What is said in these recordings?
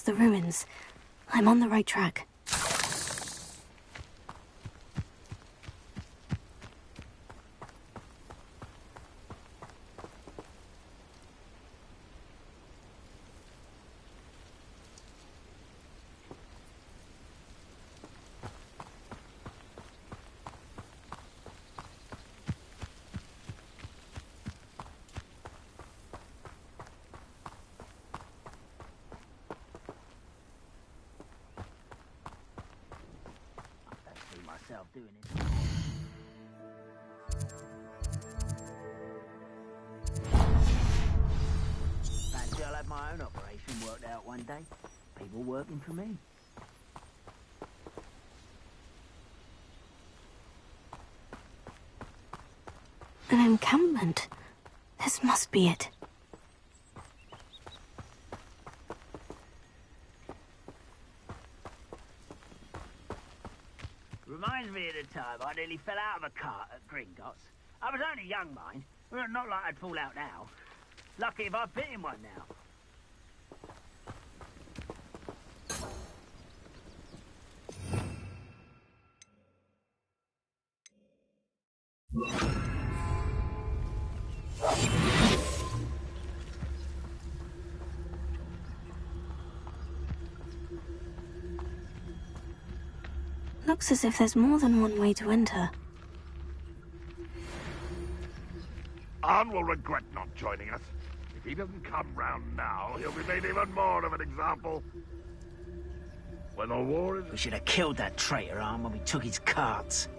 past the ruins. I'm on the right track. Doing it. Fancy I'll have my own operation worked out one day. People working for me. An encampment. This must be it. Reminds me of the time I nearly fell out of a cart at Gringotts. I was only young, mind. Well, not like I'd fall out now. Lucky if I fit in one now. Looks as if there's more than one way to enter. Arn will regret not joining us. If he doesn't come round now, he'll be made even more of an example. When the war is... We should have killed that traitor, Arn, when we took his carts.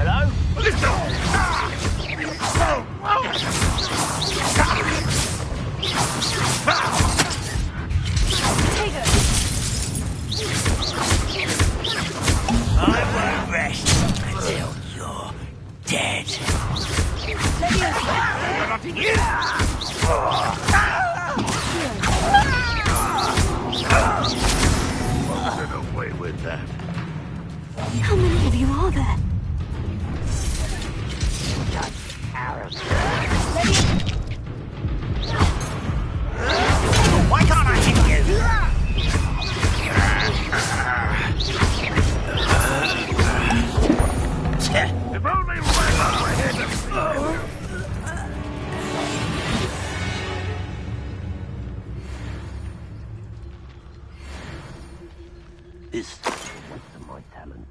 Hello? I won't rest until you're dead. Get away with that. How many of you are there? Why can't I hit you? If only Raylan were here to see him. This is my talent.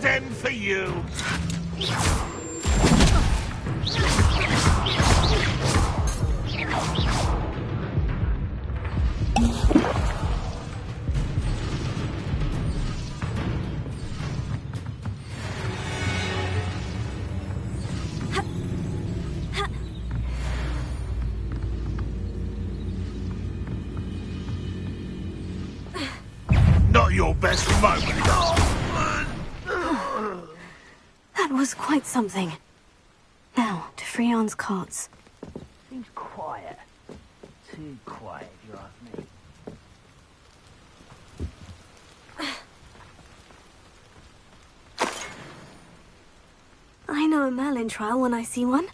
dead end for you. Not your best moment. That was quite something. Now, to Freon's carts. Seems quiet. Too quiet, if you ask me. I know a Merlin trial when I see one.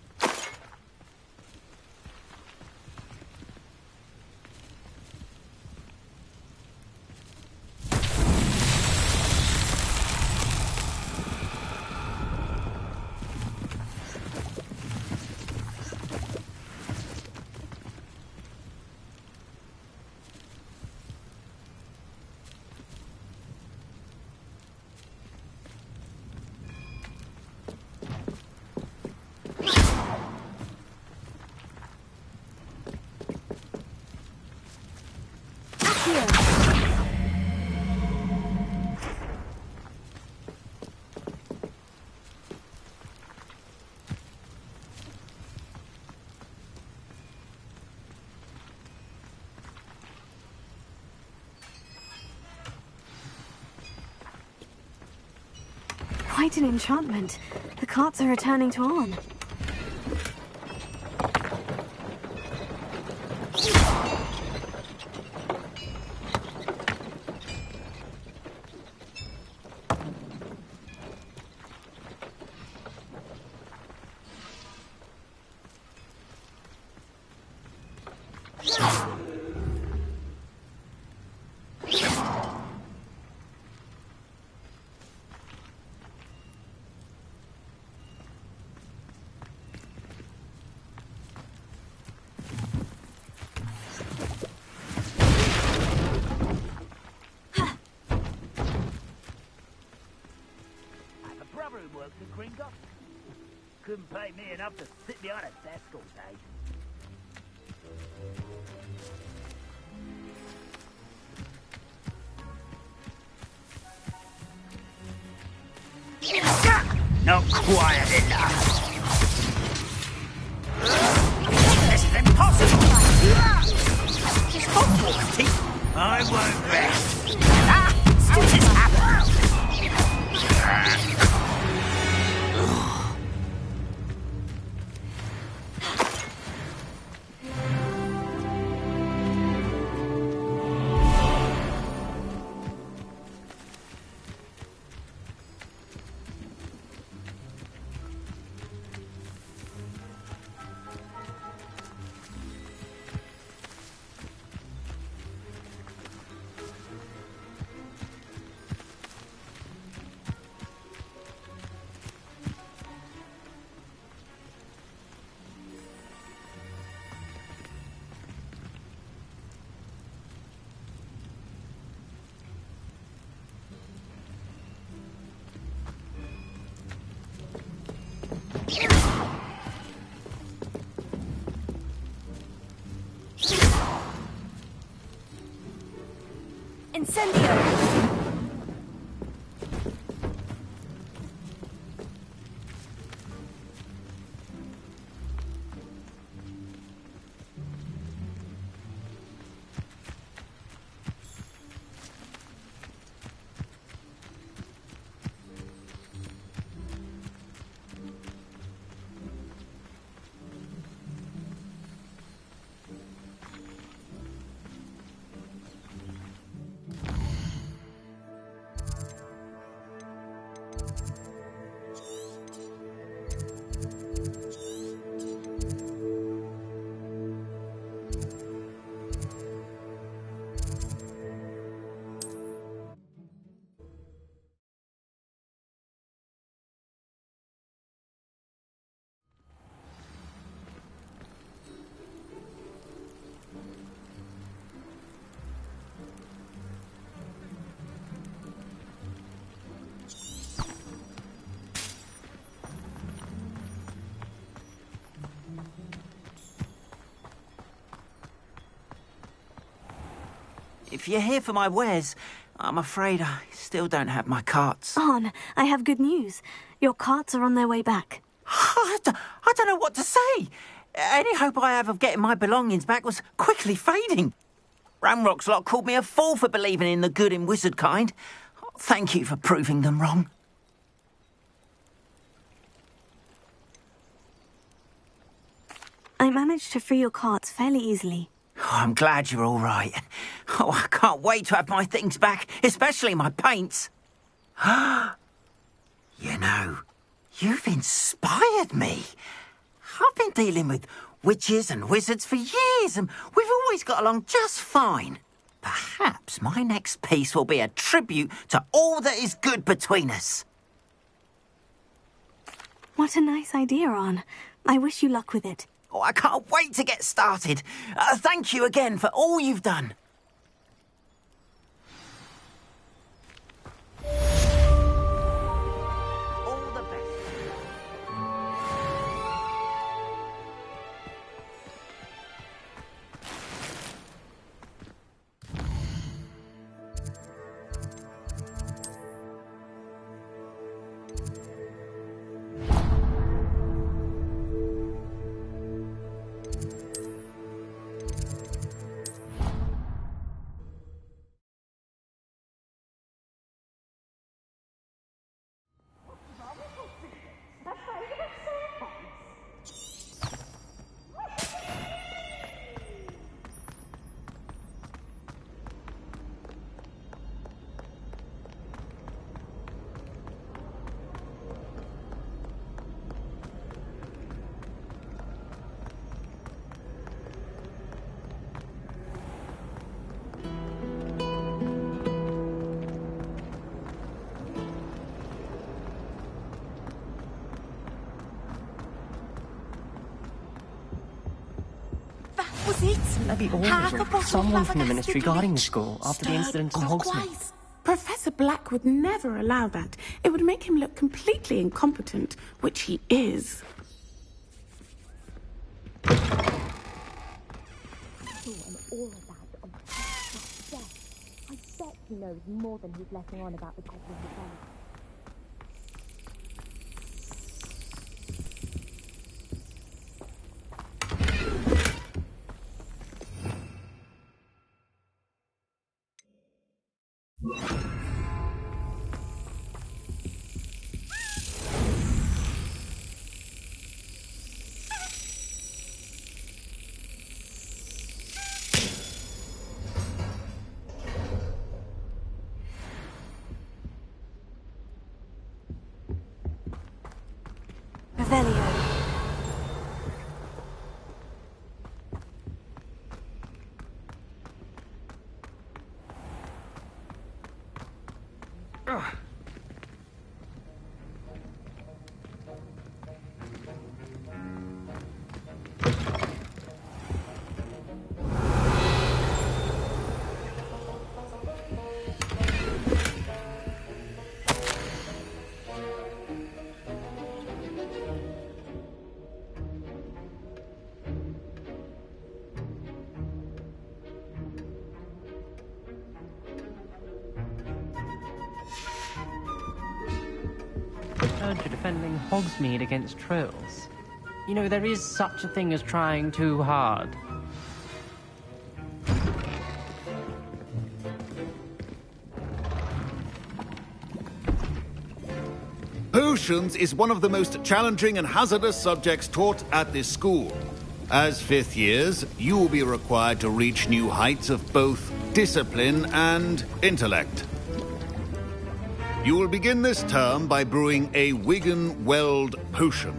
Quite an enchantment. The carts are returning to Arn. Who works at Gringotts. Couldn't pay me enough to sit behind a desk all day. Not quiet enough. This is impossible. It's Hogwarts. I won't rest. How did this happen? Incendio! If you're here for my wares, I'm afraid I still don't have my carts. Arn, I have good news. Your carts are on their way back. I don't know what to say. Any hope I have of getting my belongings back was quickly fading. Ramrock's lot called me a fool for believing in the good in wizard kind. Thank you for proving them wrong. I managed to free your carts fairly easily. Oh, I'm glad you're all right. Oh, I can't wait to have my things back, especially my paints. You know, you've inspired me. I've been dealing with witches and wizards for years, and we've always got along just fine. Perhaps my next piece will be a tribute to all that is good between us. What a nice idea, Arn. I wish you luck with it. Oh, I can't wait to get started. Thank you again for all you've done. All the best. Was it? Levy Half a ordered bottle someone of from the ministry guarding the flabbergasted school after the stirred incident in clockwise. Hogsmeade. Professor Black would never allow that. It would make him look completely incompetent, which he is. And all of that on Professor's death. I bet he knows more than he's letting on about the Goblin Defense. Revelio. Urge you defending Hogsmeade against trolls. You know, there is such a thing as trying too hard. Potions is one of the most challenging and hazardous subjects taught at this school. As fifth years, you will be required to reach new heights of both discipline and intellect. You will begin this term by brewing a Wigan-Weld potion.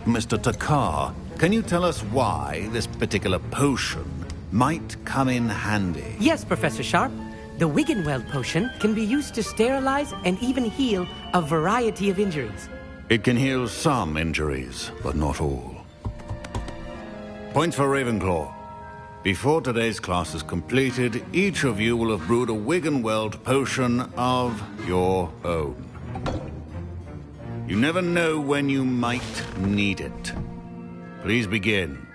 Mr. Takar, can you tell us why this particular potion might come in handy? Yes, Professor Sharp. The Wiggenweld potion can be used to sterilize and even heal a variety of injuries. It can heal some injuries, but not all. Points for Ravenclaw. Before today's class is completed, each of you will have brewed a Wiggenweld potion of your own. You never know when you might need it. Please begin.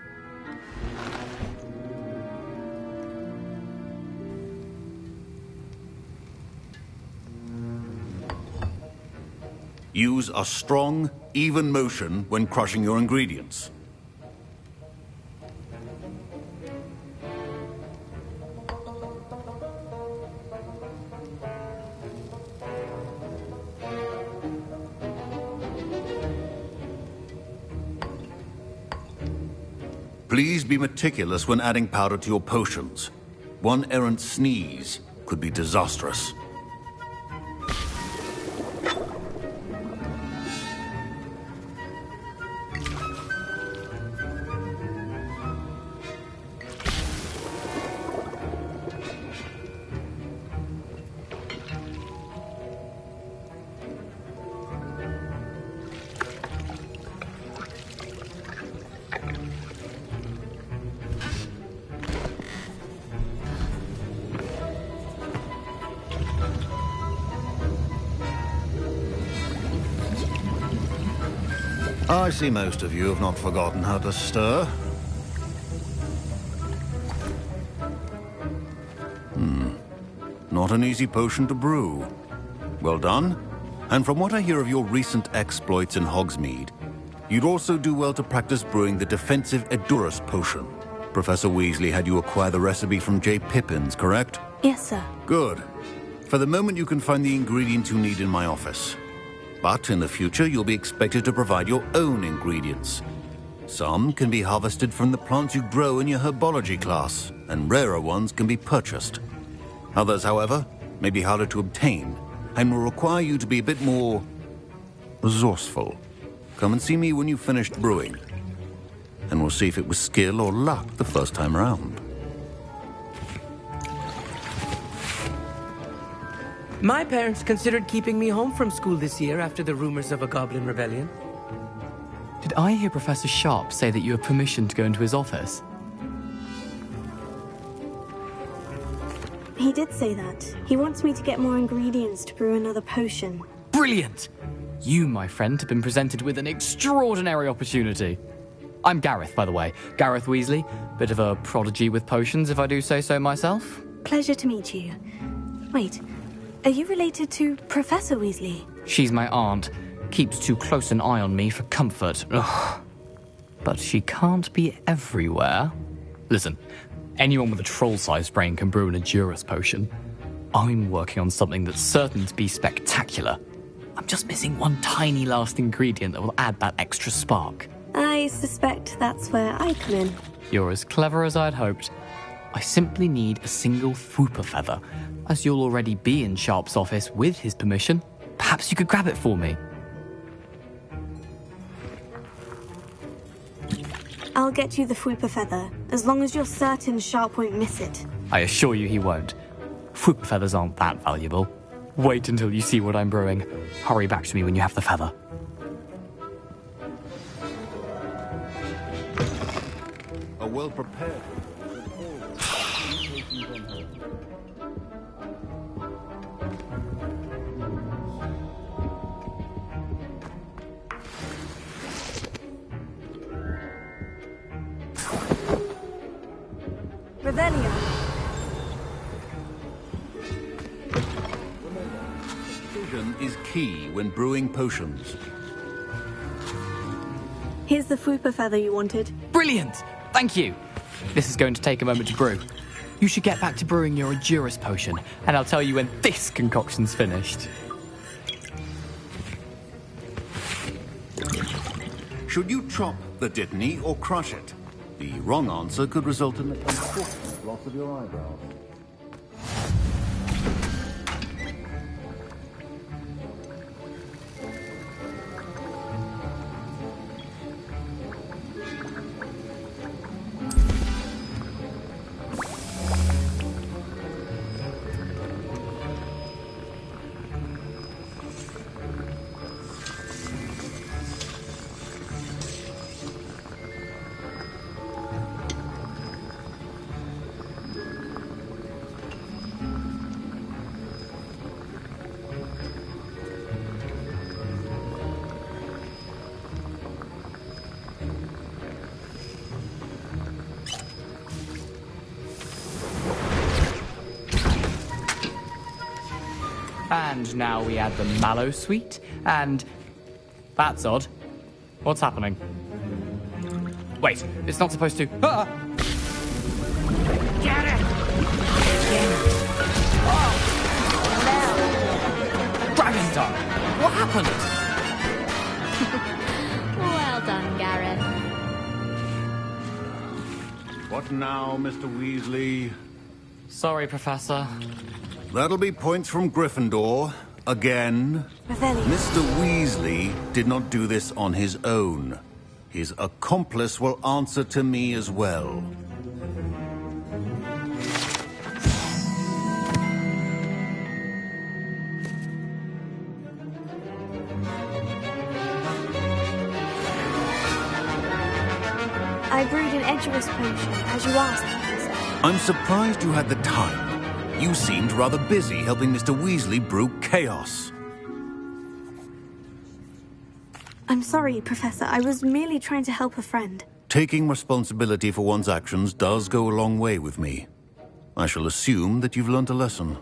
Use a strong, even motion when crushing your ingredients. Please be meticulous when adding powder to your potions. One errant sneeze could be disastrous. I see most of you have not forgotten how to stir. Not an easy potion to brew. Well done. And from what I hear of your recent exploits in Hogsmeade, you'd also do well to practice brewing the defensive Edurus potion. Professor Weasley had you acquire the recipe from J. Pippins, correct? Yes, sir. Good. For the moment, you can find the ingredients you need in my office. But in the future, you'll be expected to provide your own ingredients. Some can be harvested from the plants you grow in your herbology class, and rarer ones can be purchased. Others, however, may be harder to obtain, and will require you to be a bit more resourceful. Come and see me when you've finished brewing, and we'll see if it was skill or luck the first time around. My parents considered keeping me home from school this year after the rumors of a goblin rebellion. Did I hear Professor Sharp say that you have permission to go into his office? He did say that. He wants me to get more ingredients to brew another potion. Brilliant! You, my friend, have been presented with an extraordinary opportunity. I'm Gareth, by the way. Gareth Weasley. Bit of a prodigy with potions, if I do say so myself. Pleasure to meet you. Wait, are you related to Professor Weasley? She's my aunt. Keeps too close an eye on me for comfort. Ugh. But she can't be everywhere. Listen, anyone with a troll-sized brain can brew an Edurus potion. I'm working on something that's certain to be spectacular. I'm just missing one tiny last ingredient that will add that extra spark. I suspect that's where I come in. You're as clever as I'd hoped. I simply need a single Fwooper feather. As you'll already be in Sharp's office with his permission, perhaps you could grab it for me. I'll get you the Fwooper feather, as long as you're certain Sharp won't miss it. I assure you he won't. Fwooper feathers aren't that valuable. Wait until you see what I'm brewing. Hurry back to me when you have the feather. A well-prepared... Revelio. Precision is key when brewing potions. Here's the Fwooper feather you wanted. Brilliant! Thank you! This is going to take a moment to brew. You should get back to brewing your Edurus potion, and I'll tell you when this concoction's finished. Should you chop the Dittany or crush it? The wrong answer could result in the unfortunate loss of your eyebrows. And now we add the mallow sweet, and That's odd. What's happening? Wait, it's not supposed to... Ah! Get it! Gravity Star! What happened? Well done, Gareth. What now, Mr. Weasley? Sorry, Professor. That'll be points from Gryffindor. Again. Revelio. Mr. Weasley did not do this on his own. His accomplice will answer to me as well. I brewed an Edgerus potion, as you asked, Professor. I'm surprised you had the time. You seemed rather busy helping Mr. Weasley brew chaos. I'm sorry, Professor. I was merely trying to help a friend. Taking responsibility for one's actions does go a long way with me. I shall assume that you've learnt a lesson.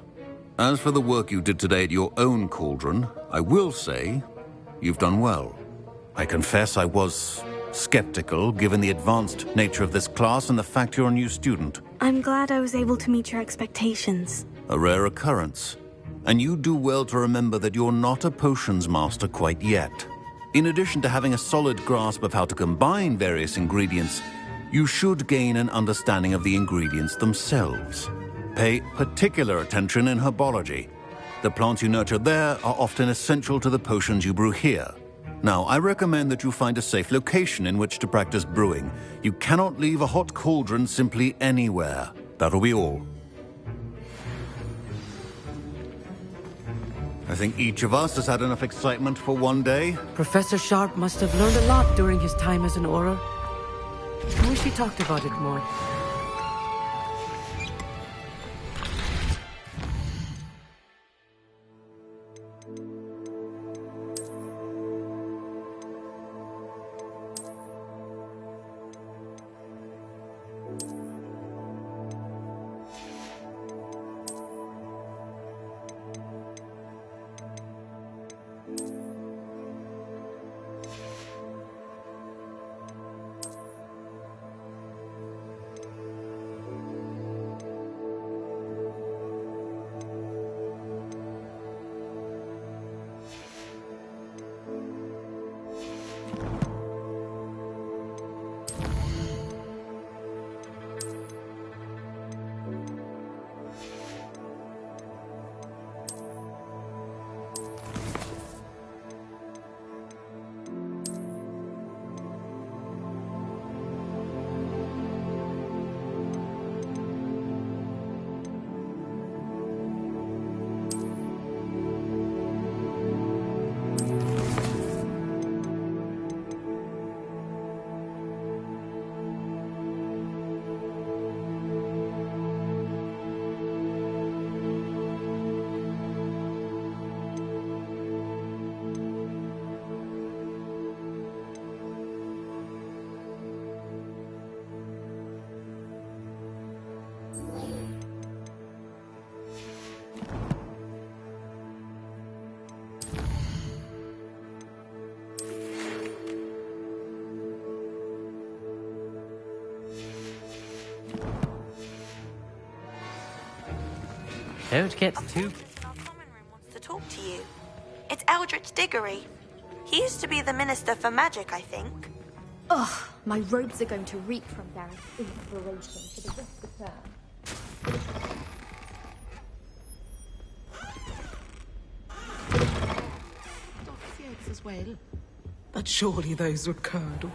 As for the work you did today at your own cauldron, I will say you've done well. I confess I was skeptical, given the advanced nature of this class and the fact you're a new student. I'm glad I was able to meet your expectations. A rare occurrence. And you do well to remember that you're not a potions master quite yet. In addition to having a solid grasp of how to combine various ingredients, you should gain an understanding of the ingredients themselves. Pay particular attention in herbology. The plants you nurture there are often essential to the potions you brew here. Now, I recommend that you find a safe location in which to practice brewing. You cannot leave a hot cauldron simply anywhere. That'll be all. I think each of us has had enough excitement for one day. Professor Sharp must have learned a lot during his time as an Auror. I wish he talked about it more. Don't get too... Our common room wants to talk to you. It's Eldritch Diggory. He used to be the Minister for Magic, I think. Ugh, my robes are going to reek from Gareth's inspiration for the rest of the term. The eggs as well. But surely those would curdle.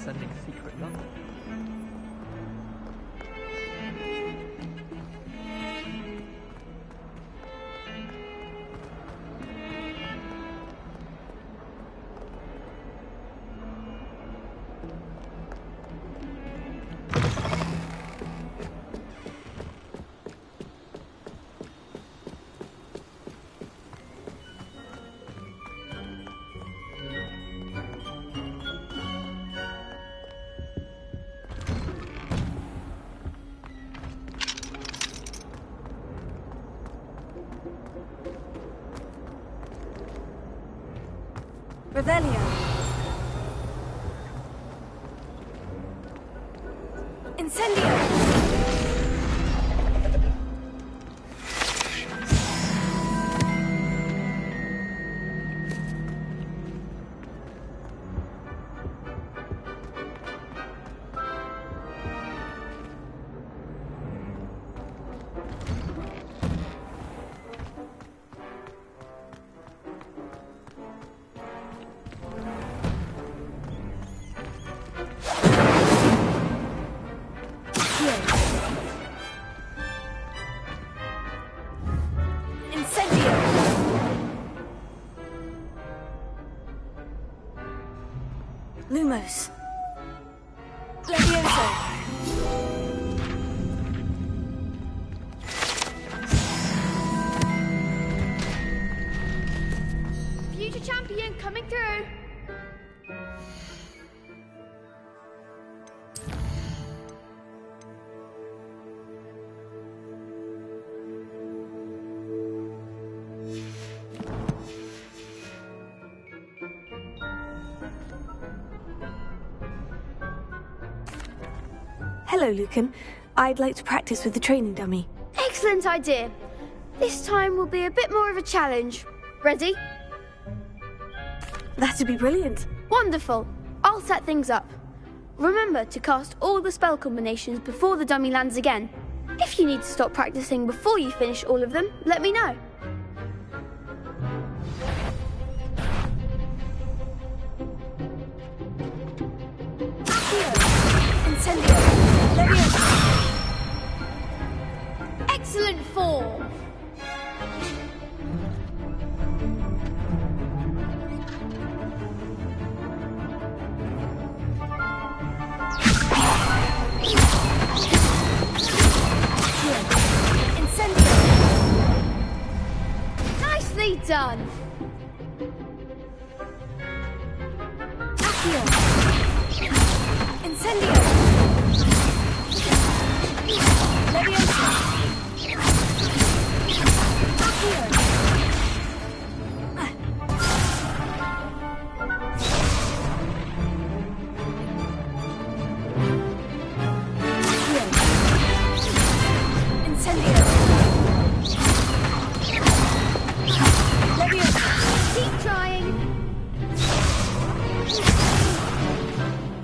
sending a secret note. Revelio. Incendio. Lumos. Levioso. Future champion coming through. Hello, Lucan. I'd like to practice with the training dummy. Excellent idea. This time will be a bit more of a challenge. Ready? That'd be brilliant. Wonderful. I'll set things up. Remember to cast all the spell combinations before the dummy lands again. If you need to stop practicing before you finish all of them, let me know. Excellent form. Nicely done. Incendio. Keep trying.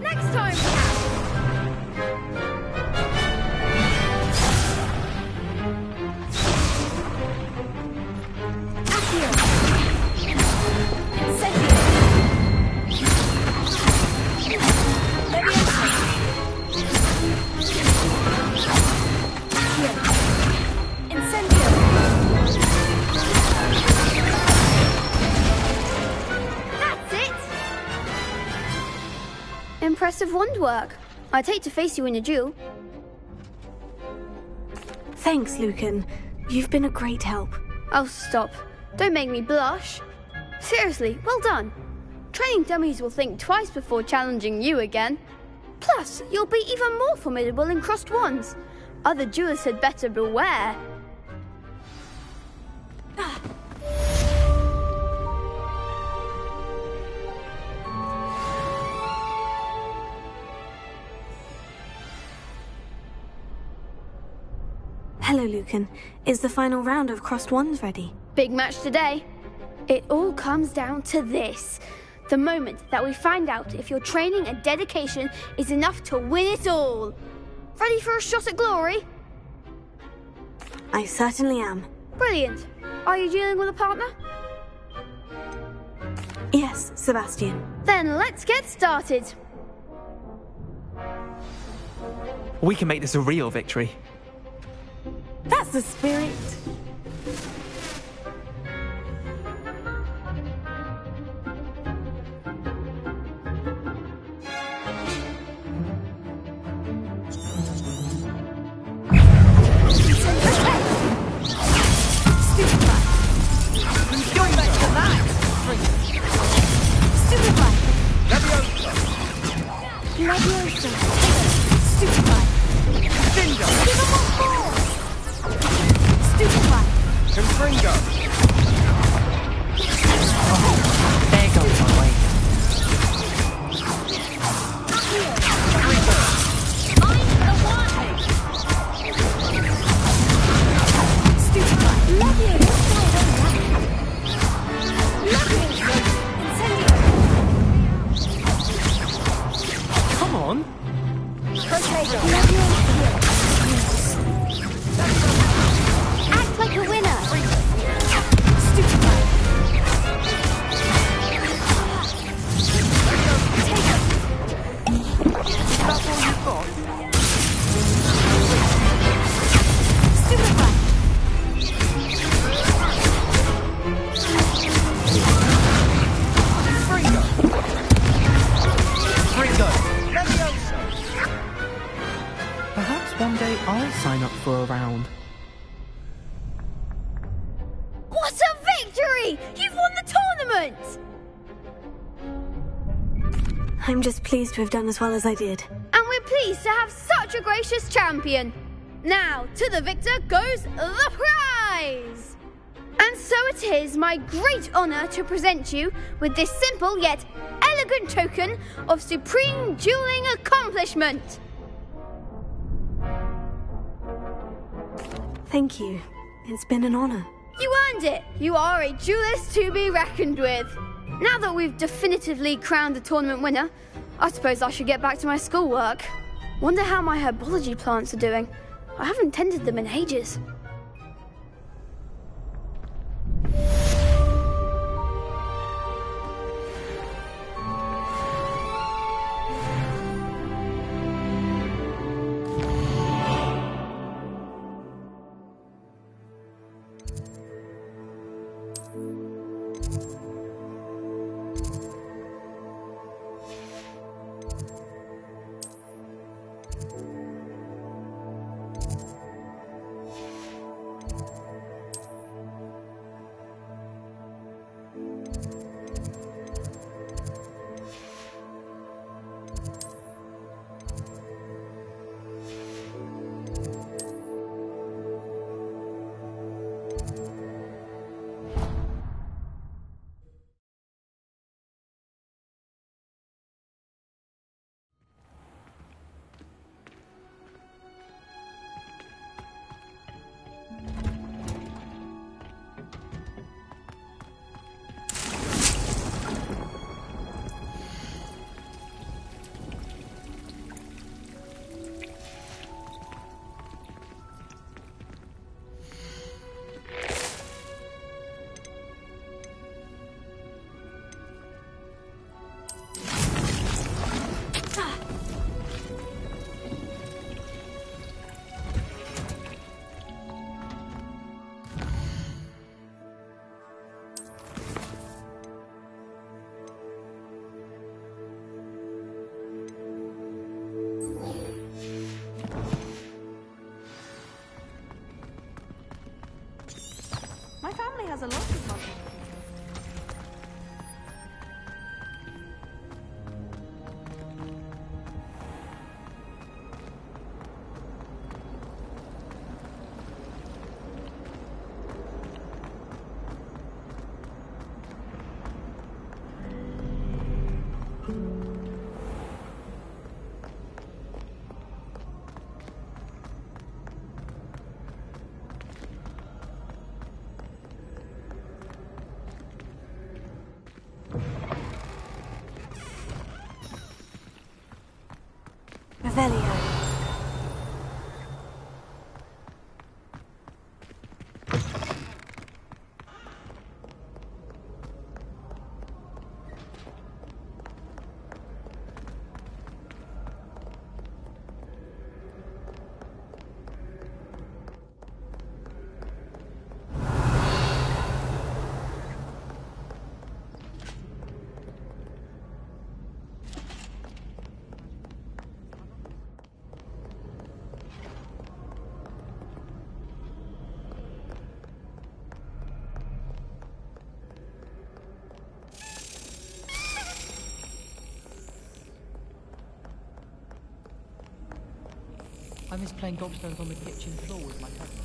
Next time, Impressive wand work. I'd hate to face you in a duel. Thanks, Lucan. You've been a great help. Oh, stop. Don't make me blush. Seriously, well done. Training dummies will think twice before challenging you again. Plus, you'll be even more formidable in crossed wands. Other duelists had better beware. Hello, Lucan. Is the final round of crossed wands ready? Big match today. It all comes down to this. The moment that we find out if your training and dedication is enough to win it all. Ready for a shot at glory? I certainly am. Brilliant. Are you dealing with a partner? Yes, Sebastian. Then let's get started. We can make this a real victory. That's the spirit. Perhaps one day I'll sign up for a round. What a victory! You've won the tournament! I'm just pleased to have done as well as I did. And we're pleased to have such a gracious champion. Now, to the victor goes the prize! And so it is my great honour to present you with this simple yet elegant token of supreme dueling accomplishment. Thank you. It's been an honour. You earned it. You are a duelist to be reckoned with. Now that we've definitively crowned the tournament winner, I suppose I should get back to my schoolwork. Wonder how my herbology plants are doing. I haven't tended them in ages. I miss playing gobstones on the kitchen floor with my cousin.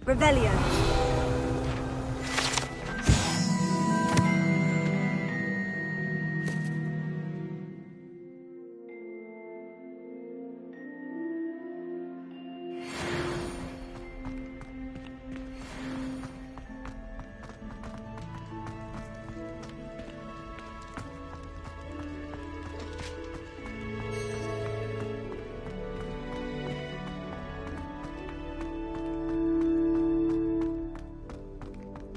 Revelio.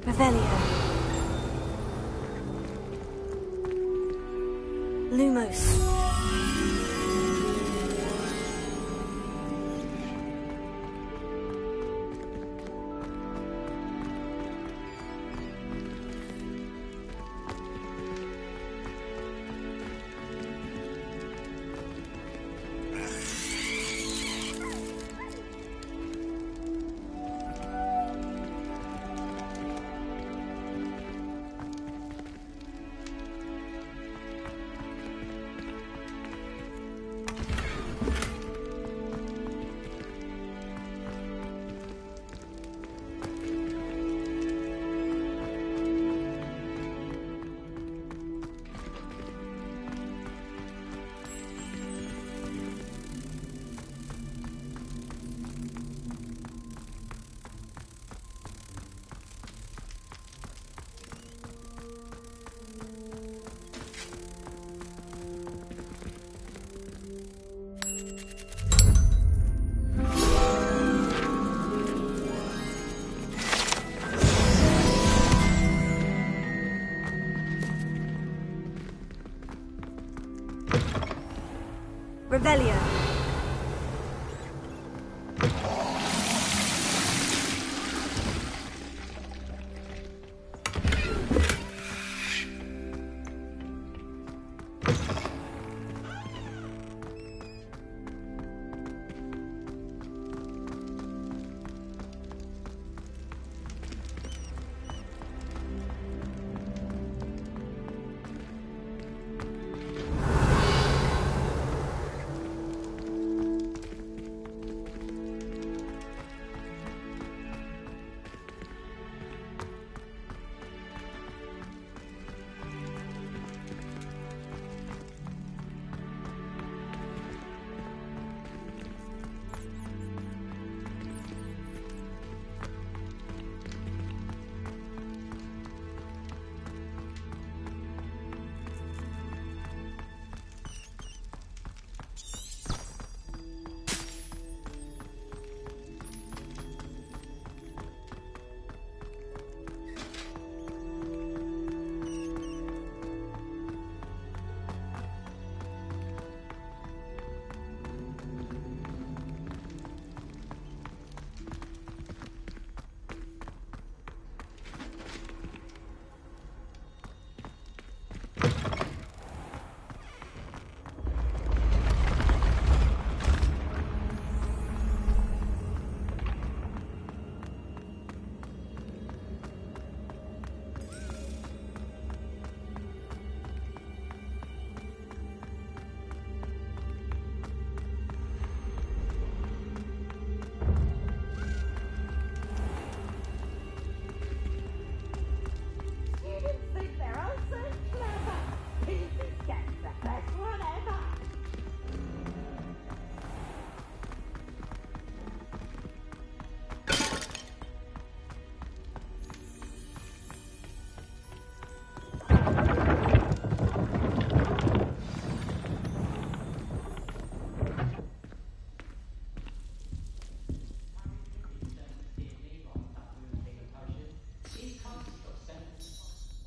Revelio. Lumos. Revelio.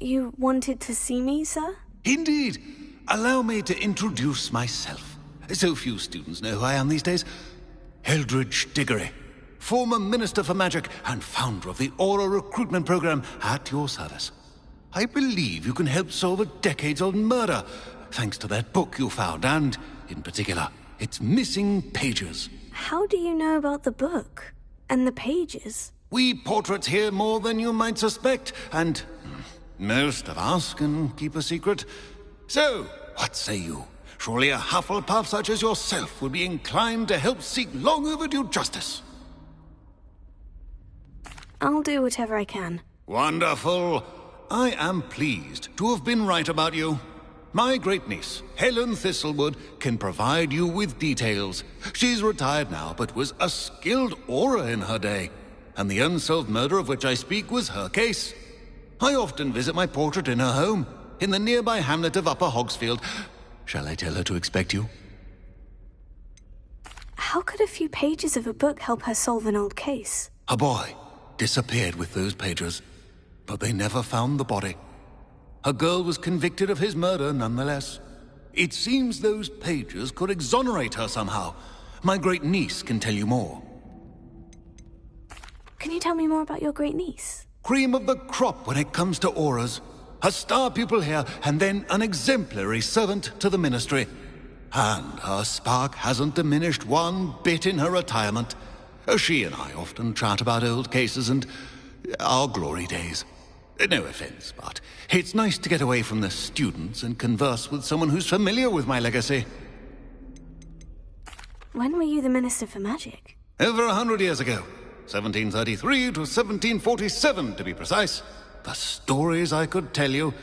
You wanted to see me, sir? Indeed. Allow me to introduce myself. So few students know who I am these days. Eldridge Diggory, former Minister for Magic and founder of the Aura recruitment program at your service. I believe you can help solve a decades-old murder, thanks to that book you found, and, in particular, its missing pages. How do you know about the book? And the pages? We portraits hear more than you might suspect, and most of us can keep a secret. So, what say you? Surely a Hufflepuff such as yourself would be inclined to help seek long overdue justice. I'll do whatever I can. Wonderful. I am pleased to have been right about you. My great-niece, Helen Thistlewood, can provide you with details. She's retired now, but was a skilled aura in her day. And the unsolved murder of which I speak was her case. I often visit my portrait in her home, in the nearby hamlet of Upper Hogsfield. Shall I tell her to expect you? How could a few pages of a book help her solve an old case? A boy disappeared with those pages, but they never found the body. A girl was convicted of his murder nonetheless. It seems those pages could exonerate her somehow. My great-niece can tell you more. Can you tell me more about your great-niece? Cream of the crop when it comes to auras. A star pupil here, and then an exemplary servant to the ministry. And her spark hasn't diminished one bit in her retirement. She and I often chat about old cases and our glory days. No offense, but it's nice to get away from the students and converse with someone who's familiar with my legacy. When were you the Minister for Magic? Over 100 years ago. 1733 to 1747, to be precise. The stories I could tell you.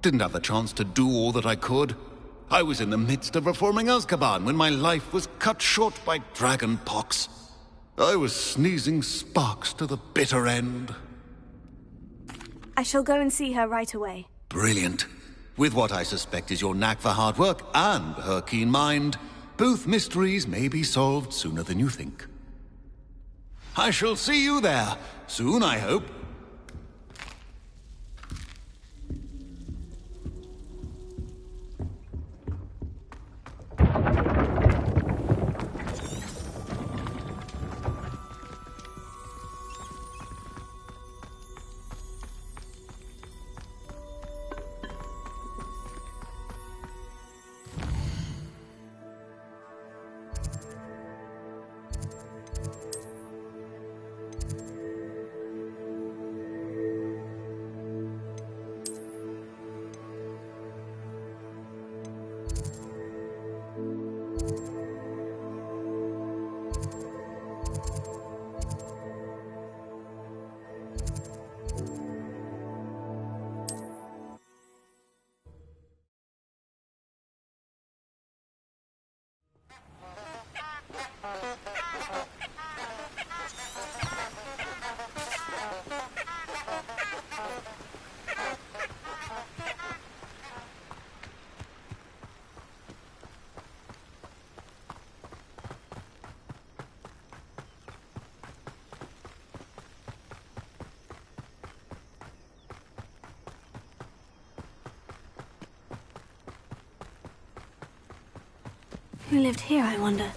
Didn't have the chance to do all that I could. I was in the midst of reforming Azkaban when my life was cut short by dragon pox. I was sneezing sparks to the bitter end. I shall go and see her right away. Brilliant. With what I suspect is your knack for hard work and her keen mind, both mysteries may be solved sooner than you think. I shall see you there, soon I hope. Who lived here, I wonder?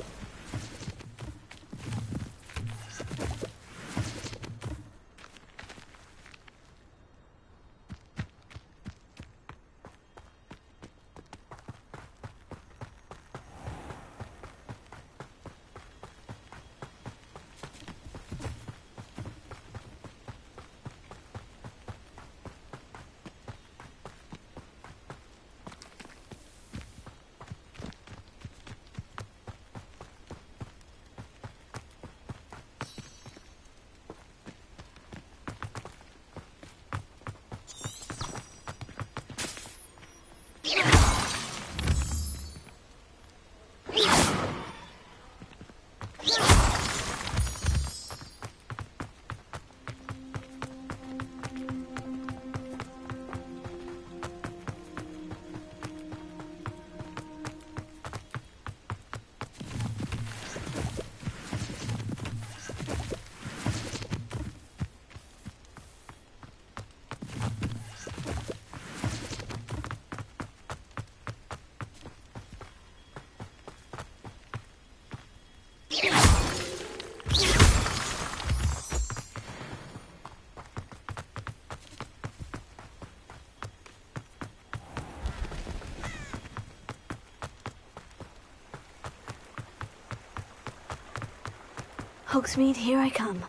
Hogsmeade, here I come.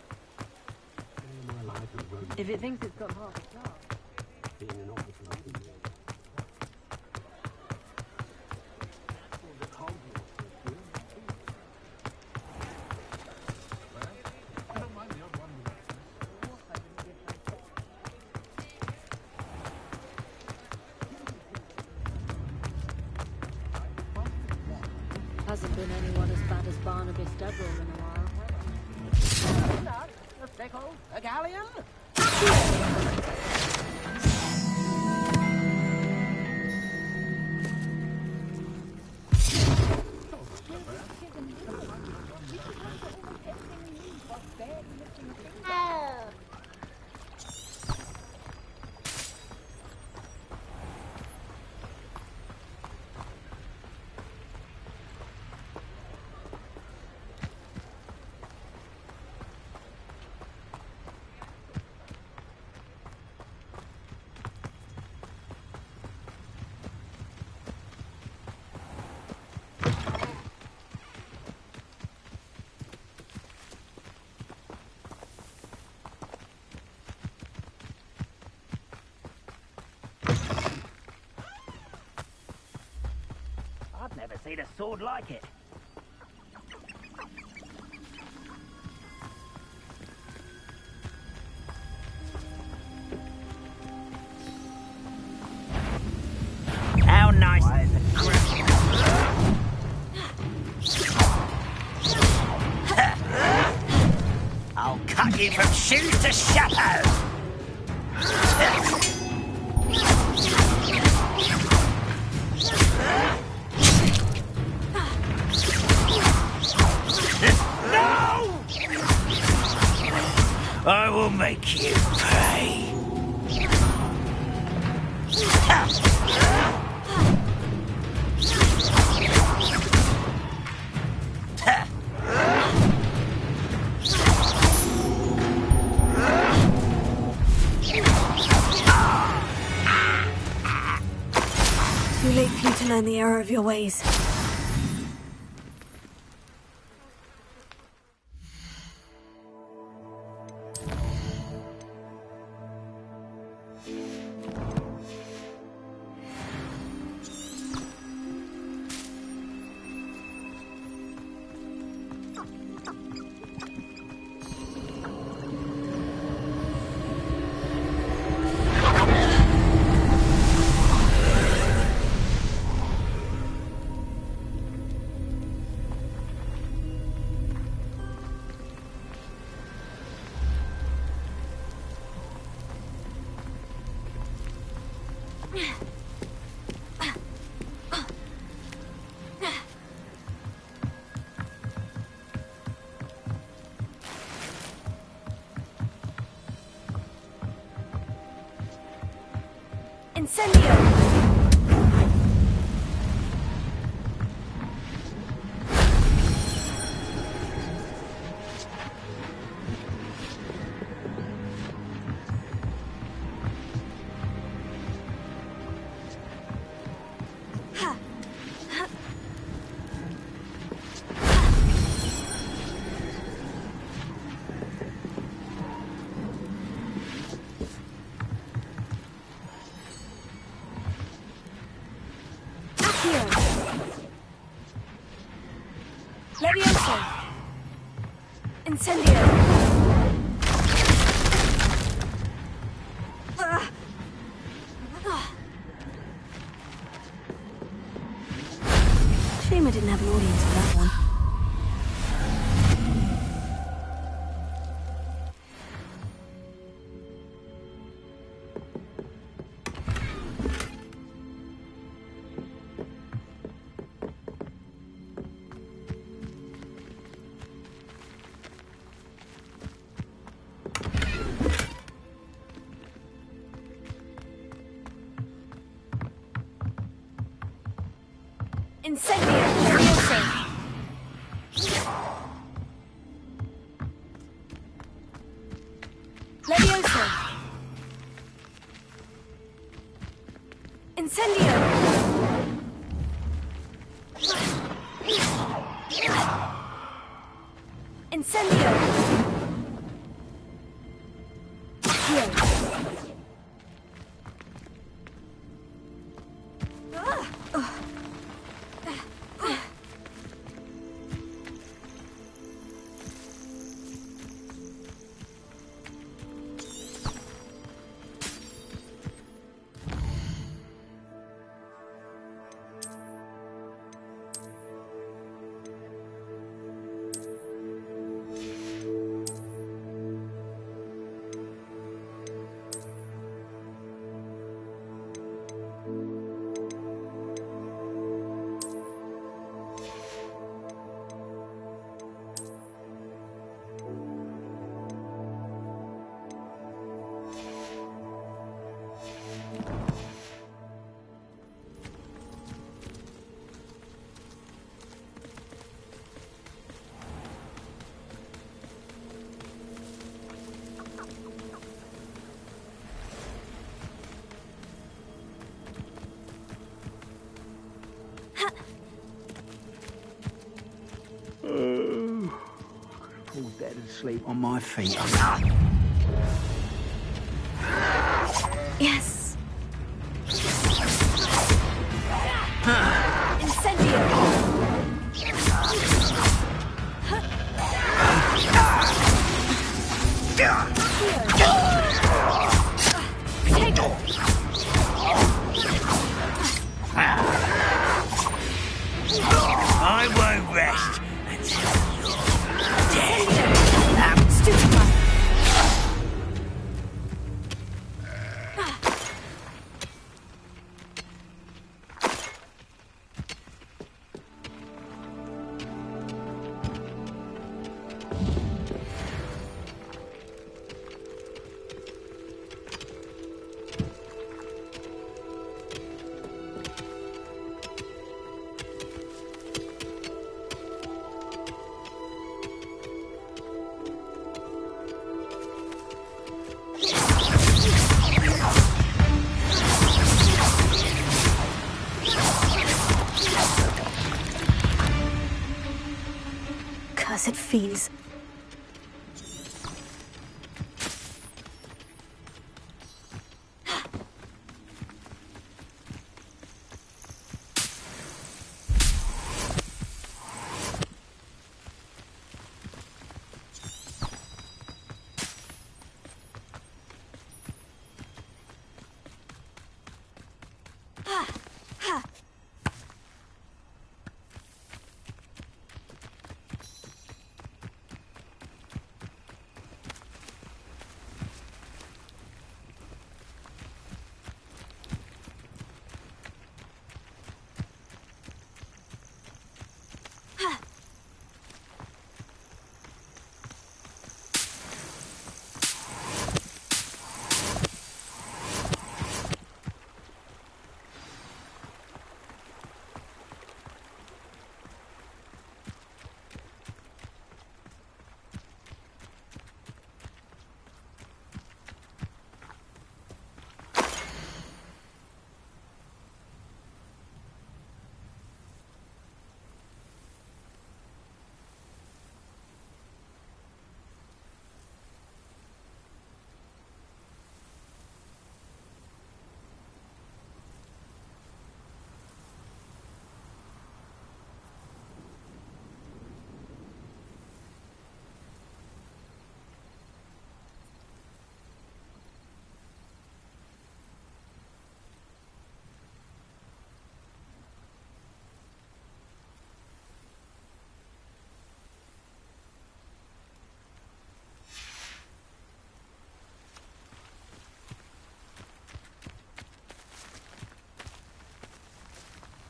If it thinks it's got half a star. Hasn't been anyone as bad as Barnabas Deborah in a while. A fickle, a galleon? I've never seen a sword like it. How nice is the I'll cut you from shoes to shadow. I will make you pay. Too late for you to learn the error of your ways. Incendio! Levioso! Incendio! Shame I didn't have an audience for that one. Incendio! Levioso! Levioso! Incendio! Incendio! Incendio! Fall dead asleep on my feet. Yes. Incendio! Take it! I won't rest until you're dead. Stupefy! Cursed fiends.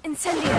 Incendio!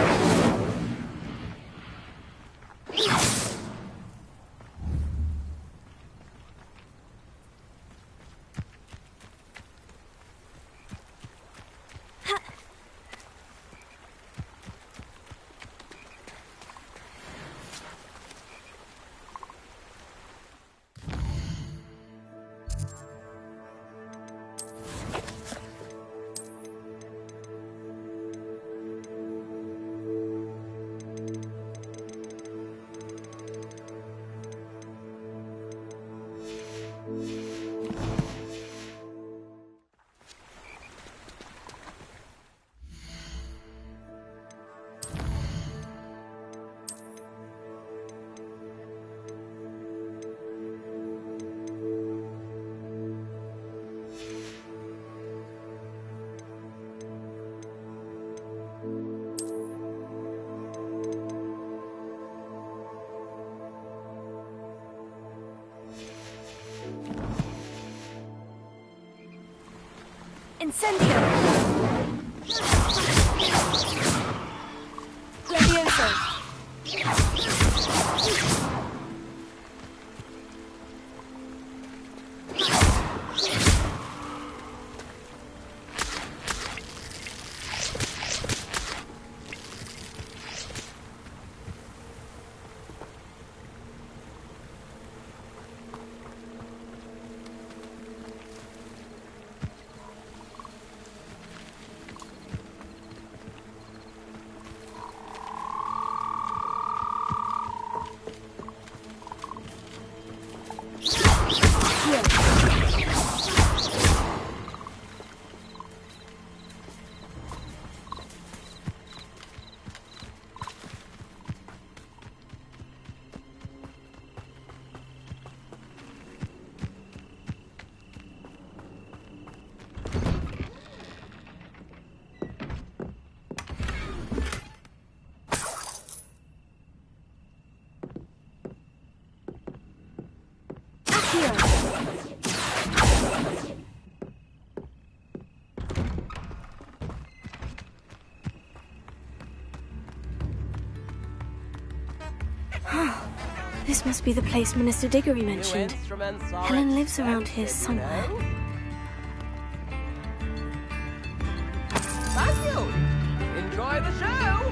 Incendio! Levioso! This must be the place Minister Diggory mentioned. Helen lives around here somewhere. Basil! Enjoy the show!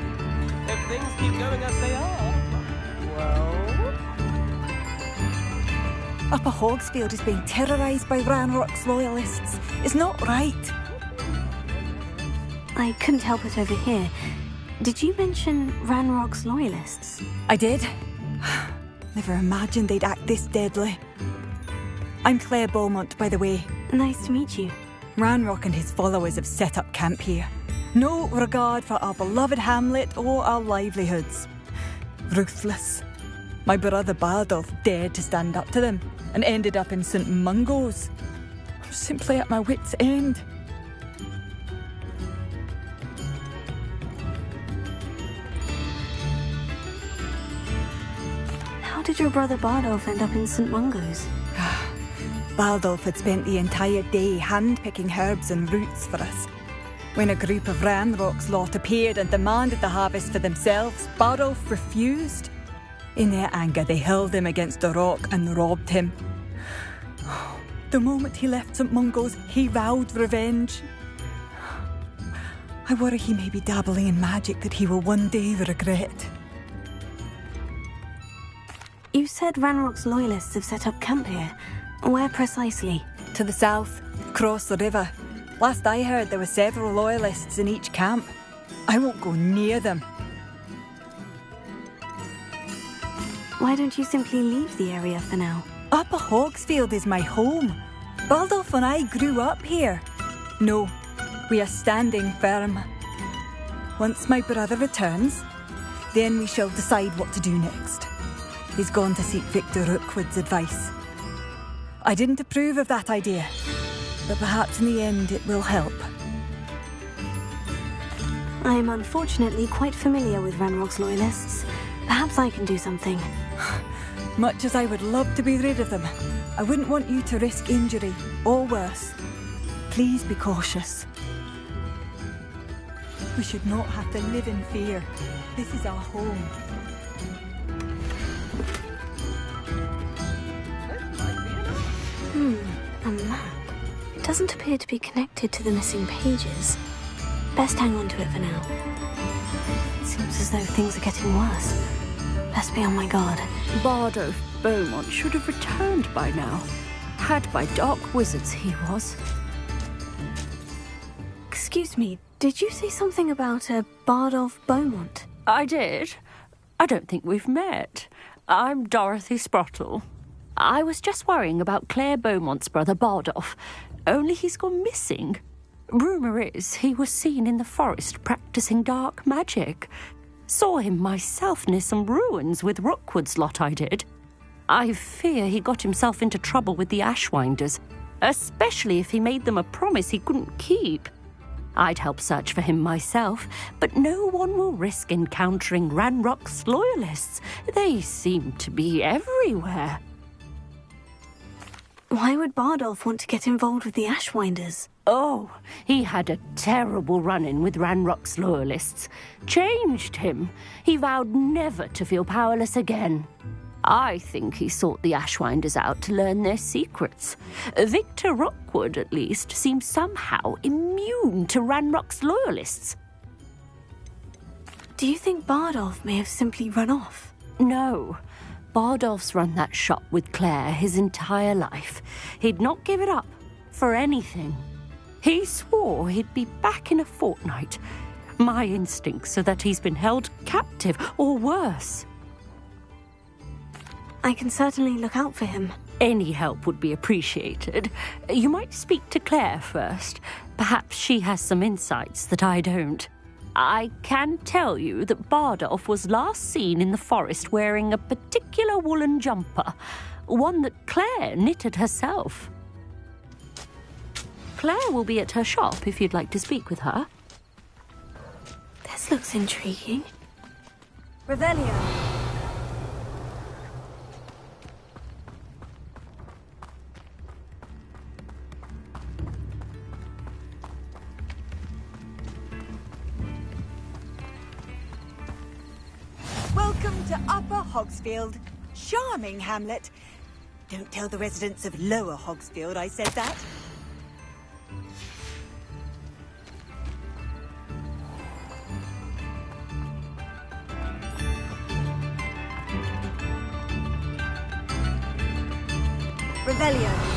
If things keep going as they are, well... Upper Hogsfield is being terrorised by Ranrock's loyalists. It's not right. I couldn't help it over here. Did you mention Ranrock's loyalists? I did. Never imagined they'd act this deadly. I'm Claire Beaumont, by the way. Nice to meet you. Ranrock and his followers have set up camp here. No regard for our beloved hamlet or our livelihoods. Ruthless. My brother Bardolph dared to stand up to them and ended up in St. Mungo's. I'm simply at my wit's end. How did your brother Bardolph end up in St. Mungo's? Bardolph had spent the entire day hand-picking herbs and roots for us. When a group of Ranrock's lot appeared and demanded the harvest for themselves, Bardolph refused. In their anger, they hurled him against a rock and robbed him. The moment he left St. Mungo's, he vowed revenge. I worry he may be dabbling in magic that he will one day regret. You said Ranrock's loyalists have set up camp here. Where precisely? To the south, across the river. Last I heard, there were several loyalists in each camp. I won't go near them. Why don't you simply leave the area for now? Upper Hogsfield is my home. Bardolph and I grew up here. No, we are standing firm. Once my brother returns, then we shall decide what to do next. He's gone to seek Victor Rookwood's advice. I didn't approve of that idea, but perhaps in the end it will help. I am unfortunately quite familiar with Ranrock's loyalists. Perhaps I can do something. Much as I would love to be rid of them, I wouldn't want you to risk injury, or worse. Please be cautious. We should not have to live in fear. This is our home. A map. It doesn't appear to be connected to the missing pages. Best hang on to it for now. It seems as though things are getting worse. Best be on my guard. Bardolph Beaumont should have returned by now. Had by dark wizards he was. Excuse me, did you say something about a Bardolph Beaumont? I did. I don't think we've met. I'm Dorothy Sprottle. I was just worrying about Claire Beaumont's brother Bardolph, only he's gone missing. Rumour is he was seen in the forest practising dark magic. Saw him myself near some ruins with Rookwood's lot I did. I fear he got himself into trouble with the Ashwinders, especially if he made them a promise he couldn't keep. I'd help search for him myself, but no one will risk encountering Ranrock's loyalists. They seem to be everywhere. Why would Bardolph want to get involved with the Ashwinders? Oh, he had a terrible run-in with Ranrock's loyalists. Changed him. He vowed never to feel powerless again. I think he sought the Ashwinders out to learn their secrets. Victor Rockwood, at least, seems somehow immune to Ranrock's loyalists. Do you think Bardolph may have simply run off? No. Bardolph's run that shop with Claire his entire life. He'd not give it up for anything. He swore he'd be back in a fortnight. My instincts are that he's been held captive, or worse. I can certainly look out for him. Any help would be appreciated. You might speak to Claire first. Perhaps she has some insights that I don't. I can tell you that Bardolph was last seen in the forest wearing a particular woolen jumper, one that Claire knitted herself. Claire will be at her shop if you'd like to speak with her. This looks intriguing. Revelio. Welcome to Upper Hogsfield. Charming hamlet. Don't tell the residents of Lower Hogsfield I said that. Revelio.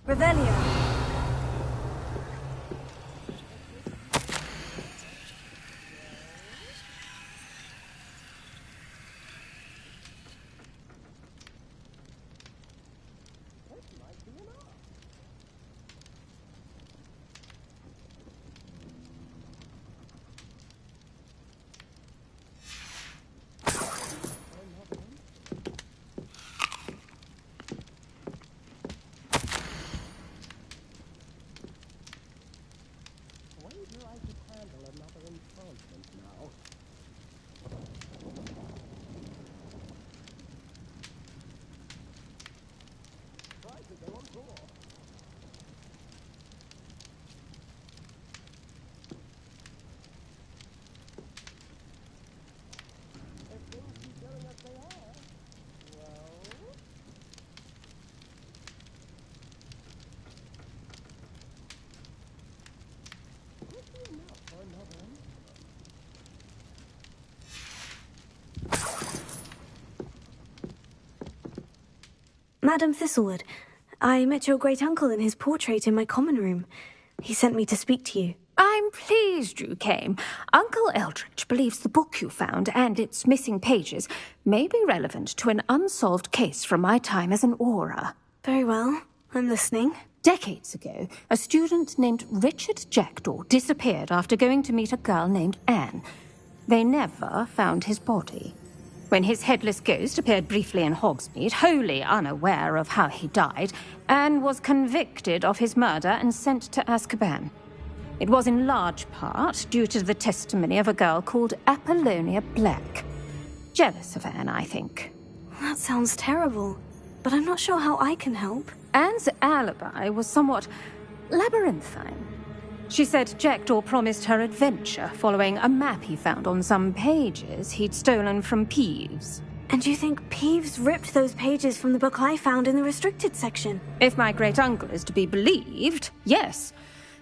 Revelio. Madam Thistlewood, I met your great-uncle in his portrait in my common room. He sent me to speak to you. I'm pleased you came. Uncle Eldritch believes the book you found and its missing pages may be relevant to an unsolved case from my time as an Auror. Very well. I'm listening. Decades ago, a student named Richard Jackdaw disappeared after going to meet a girl named Anne. They never found his body. When his headless ghost appeared briefly in Hogsmeade, wholly unaware of how he died, Anne was convicted of his murder and sent to Azkaban. It was in large part due to the testimony of a girl called Apollonia Black. Jealous of Anne, I think. That sounds terrible, but I'm not sure how I can help. Anne's alibi was somewhat labyrinthine. She said Jackdaw promised her adventure following a map he found on some pages he'd stolen from Peeves. And you think Peeves ripped those pages from the book I found in the restricted section? If my great-uncle is to be believed, yes.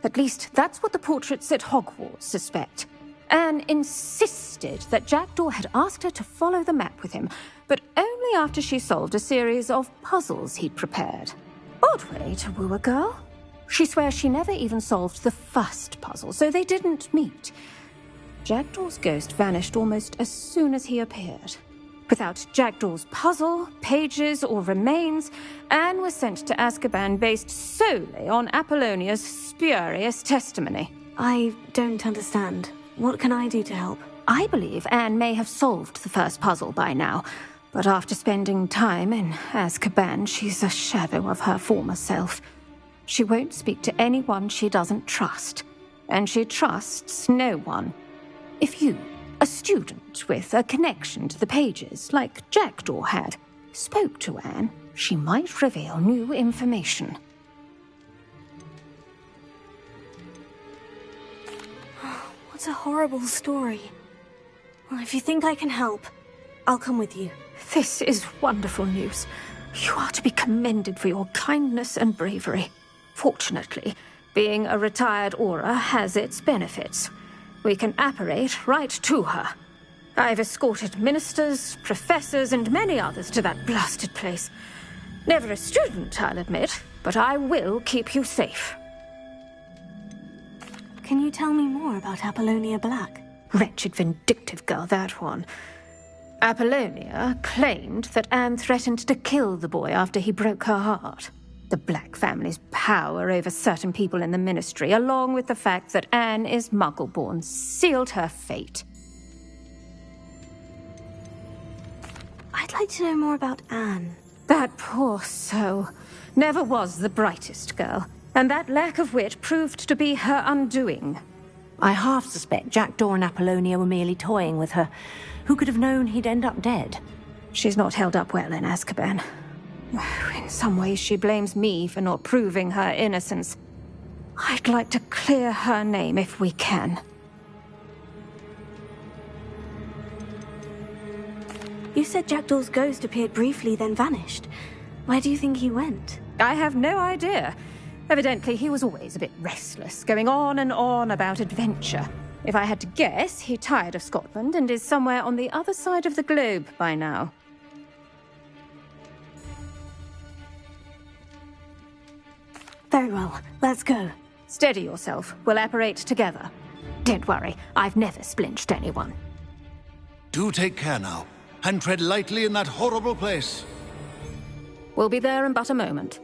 At least that's what the portraits at Hogwarts suspect. Anne insisted that Jackdaw had asked her to follow the map with him, but only after she solved a series of puzzles he'd prepared. Odd way to woo a girl. She swears she never even solved the first puzzle, so they didn't meet. Jackdaw's ghost vanished almost as soon as he appeared. Without Jackdaw's puzzle, pages, or remains, Anne was sent to Azkaban based solely on Apollonia's spurious testimony. I don't understand. What can I do to help? I believe Anne may have solved the first puzzle by now, but after spending time in Azkaban, she's a shadow of her former self. She won't speak to anyone she doesn't trust, and she trusts no one. If you, a student with a connection to the pages, like Jackdaw had, spoke to Anne, she might reveal new information. What a horrible story. Well, if you think I can help, I'll come with you. This is wonderful news. You are to be commended for your kindness and bravery. Fortunately, being a retired Auror has its benefits. We can apparate right to her. I've escorted ministers, professors, and many others to that blasted place. Never a student, I'll admit, but I will keep you safe. Can you tell me more about Apollonia Black? Wretched, vindictive girl, that one. Apollonia claimed that Anne threatened to kill the boy after he broke her heart. The Black family's power over certain people in the Ministry, along with the fact that Anne is Muggle-born, sealed her fate. I'd like to know more about Anne. That poor soul never was the brightest girl, and that lack of wit proved to be her undoing. I half suspect Jackdaw and Apollonia were merely toying with her. Who could have known he'd end up dead? She's not held up well in Azkaban. In some ways, she blames me for not proving her innocence. I'd like to clear her name if we can. You said Jackdaw's ghost appeared briefly, then vanished. Where do you think he went? I have no idea. Evidently, he was always a bit restless, going on and on about adventure. If I had to guess, he tired of Scotland and is somewhere on the other side of the globe by now. Very well, let's go. Steady yourself. We'll apparate together. Don't worry, I've never splinched anyone. Do take care now, and tread lightly in that horrible place. We'll be there in but a moment.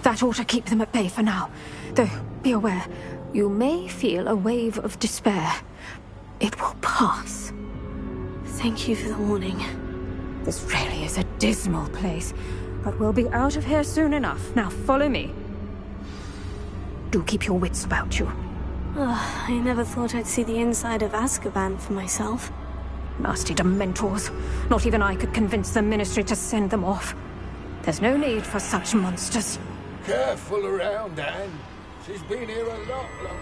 That ought to keep them at bay for now. Though, be aware, you may feel a wave of despair. It will pass. Thank you for the warning. This really is a dismal place, but we'll be out of here soon enough. Now follow me. Do keep your wits about you. I never thought I'd see the inside of Azkaban for myself. Nasty Dementors. Not even I could convince the Ministry to send them off. There's no need for such monsters. Careful around, Anne. She's been here a lot longer.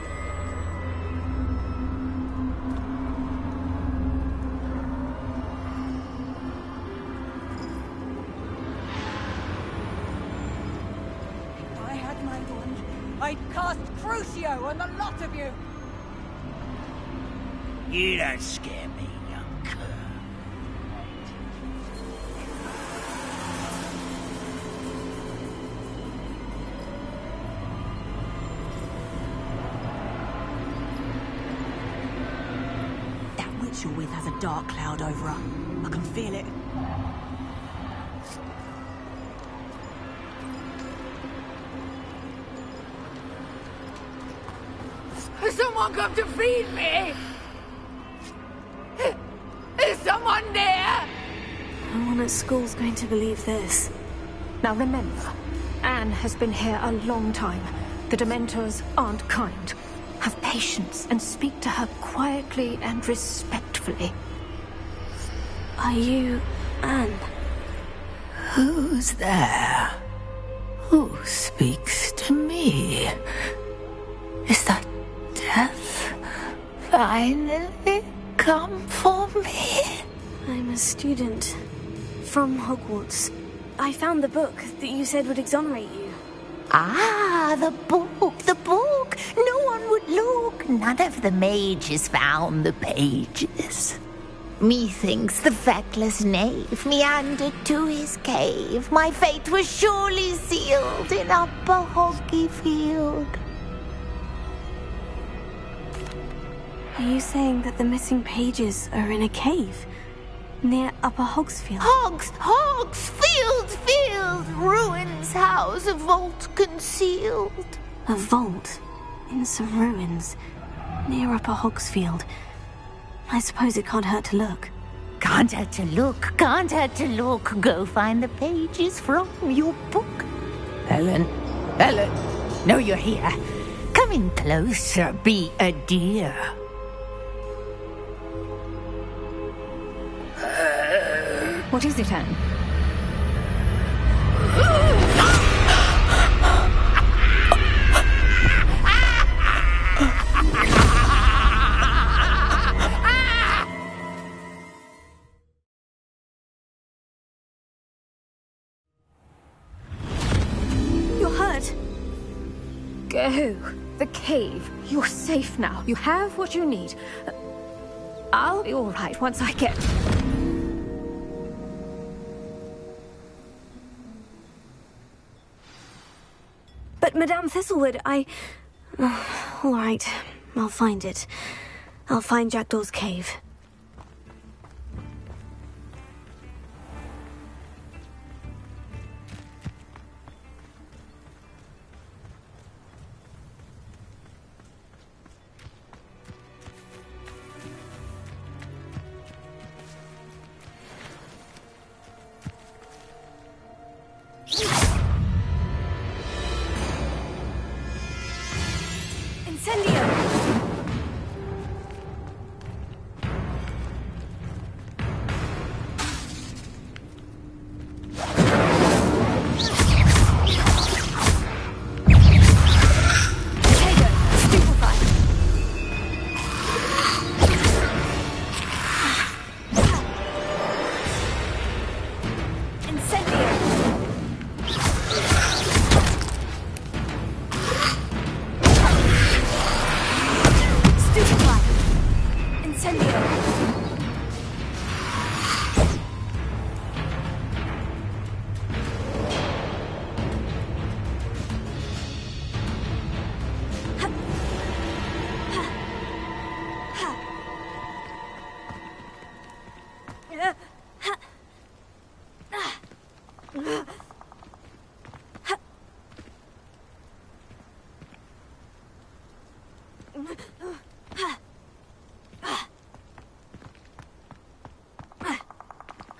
If I had my wand, I'd cast Crucio on the lot of you! You don't scare me, young cur. That witch you're with has a dark cloud over her. I can feel it. Has someone come to feed me? Is someone there? No one at school's going to believe this. Now remember, Anne has been here a long time. The Dementors aren't kind. Have patience and speak to her quietly and respectfully. Are you Anne? Who's there? Who speaks to me? Is that death finally come for me? I'm a student from Hogwarts. I found the book that you said would exonerate you. Ah, the book, the book. No one would look. None of the mages found the pages. Methinks the feckless knave meandered to his cave. My fate was surely sealed in Upper Hoggyfield. Are you saying that the missing pages are in a cave? Near Upper Hogsfield? Hogsfield! Ruins house, a vault concealed. A vault? In some ruins? Near Upper Hogsfield? I suppose it can't hurt to look. Can't hurt to look, can't hurt to look. Go find the pages from your book. Helen, no, you're here. Come in closer, be a dear. What is it, Anne? You're hurt. Go. The cave. You're safe now. You have what you need. I'll be all right once I get... But Madame Thistlewood, all right, I'll find it. I'll find Jackdaw's cave.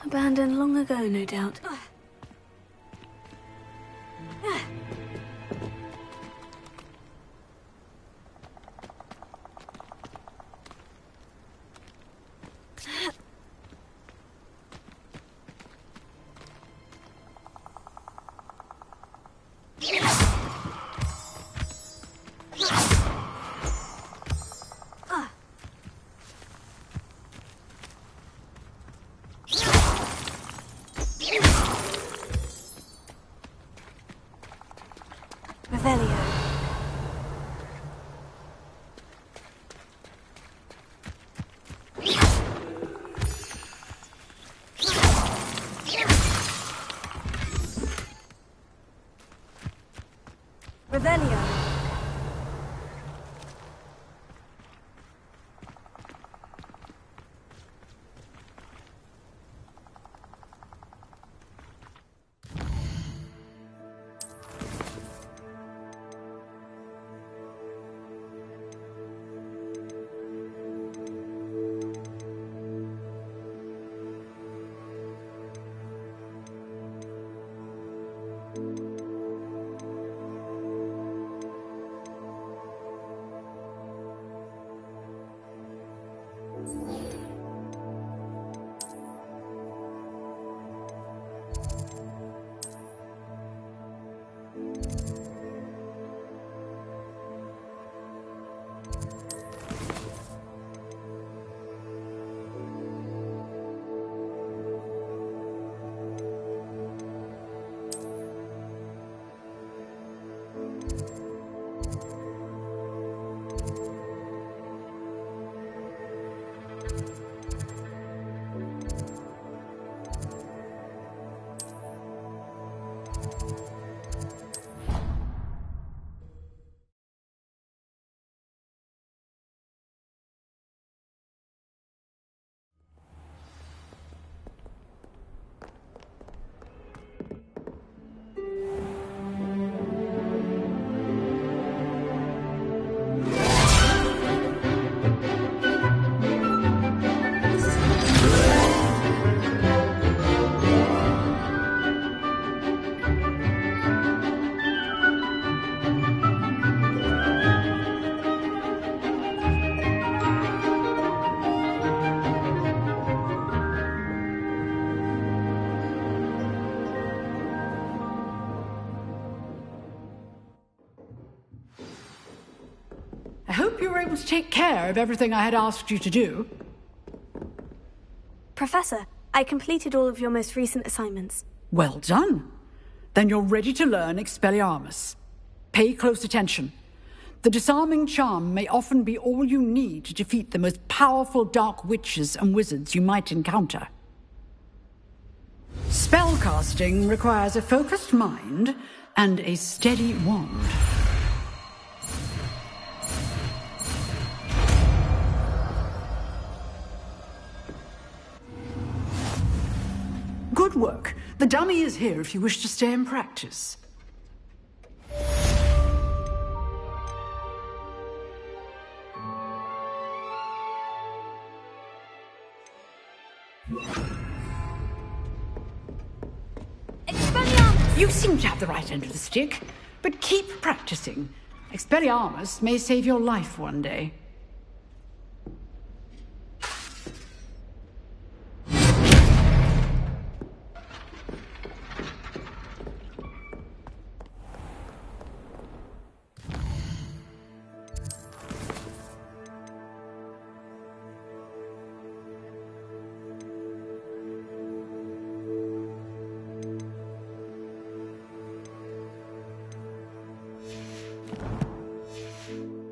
Abandoned long ago, no doubt. I hope you were able to take care of everything I had asked you to do. Professor, I completed all of your most recent assignments. Well done. Then you're ready to learn Expelliarmus. Pay close attention. The disarming charm may often be all you need to defeat the most powerful dark witches and wizards you might encounter. Spellcasting requires a focused mind and a steady wand. Good work. The dummy is here if you wish to stay and practice. Expelliarmus! You seem to have the right end of the stick, but keep practicing. Expelliarmus may save your life one day. Professor, I completed all of your most recent assignments. Well done. Then you're ready to learn Expelliarmus. Pay close attention. The disarming charm may often be all you need to defeat the most powerful dark witches and wizards you might encounter. Spellcasting requires a focused mind and a steady wand.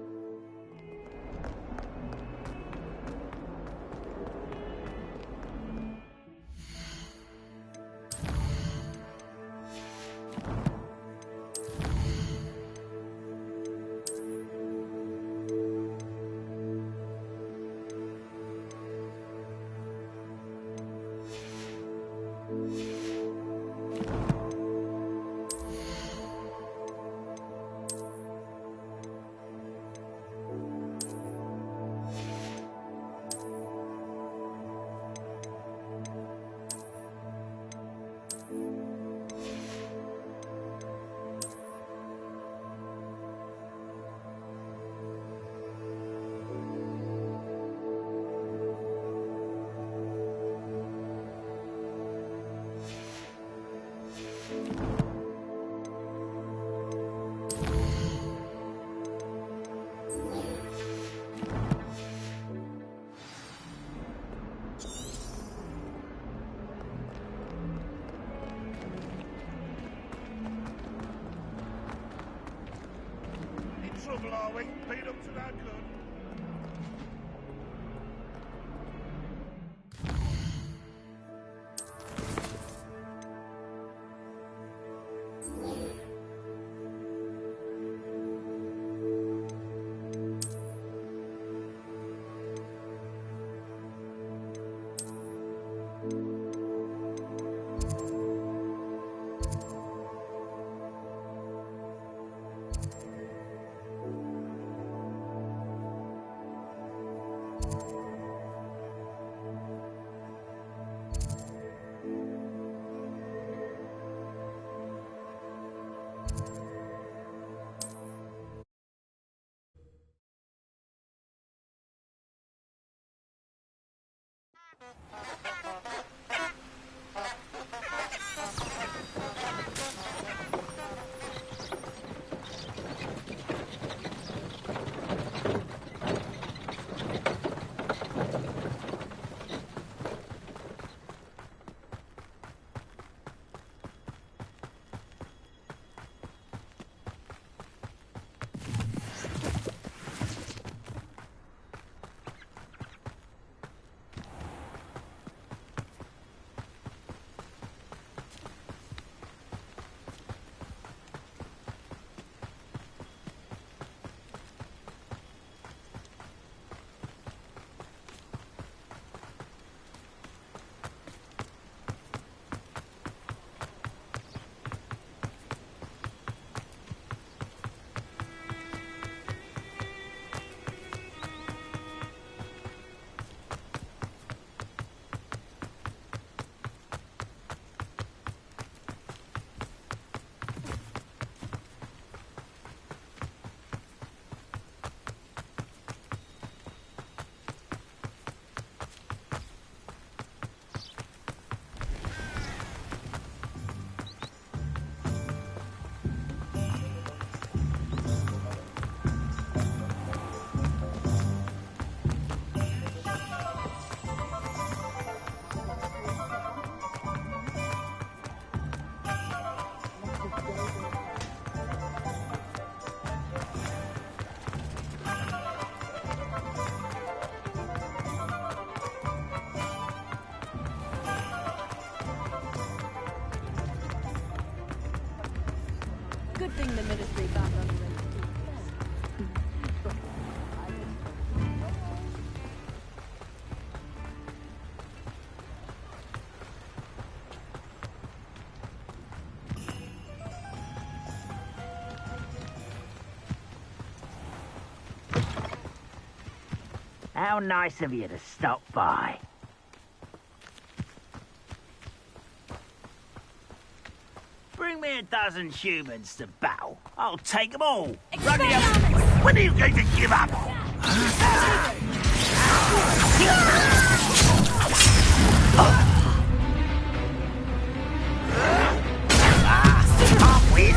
Good thing the ministry got us ready. How nice of you to stop by. Bring me a dozen humans to battle. I'll take them all. Ruggy up. When are you going to give up? Can't win.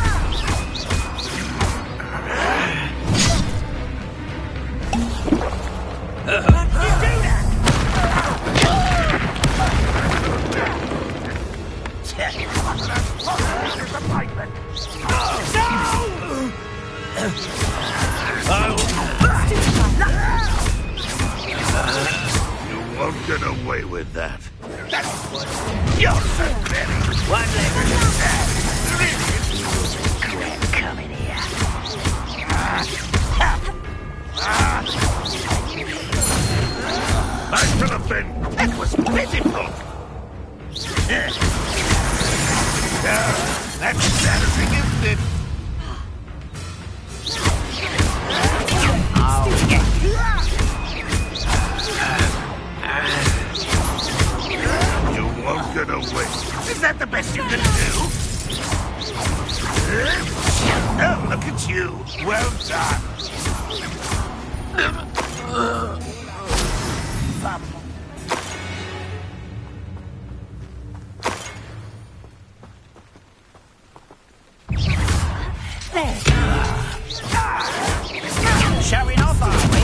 You won't get away with that. You're pathetic. One leg. Quit coming here. I should have been. That was pitiful. That's embarrassing, isn't it? You won't get away. Is that the best you can do? Oh, look at you. Well done. Showing off, are we?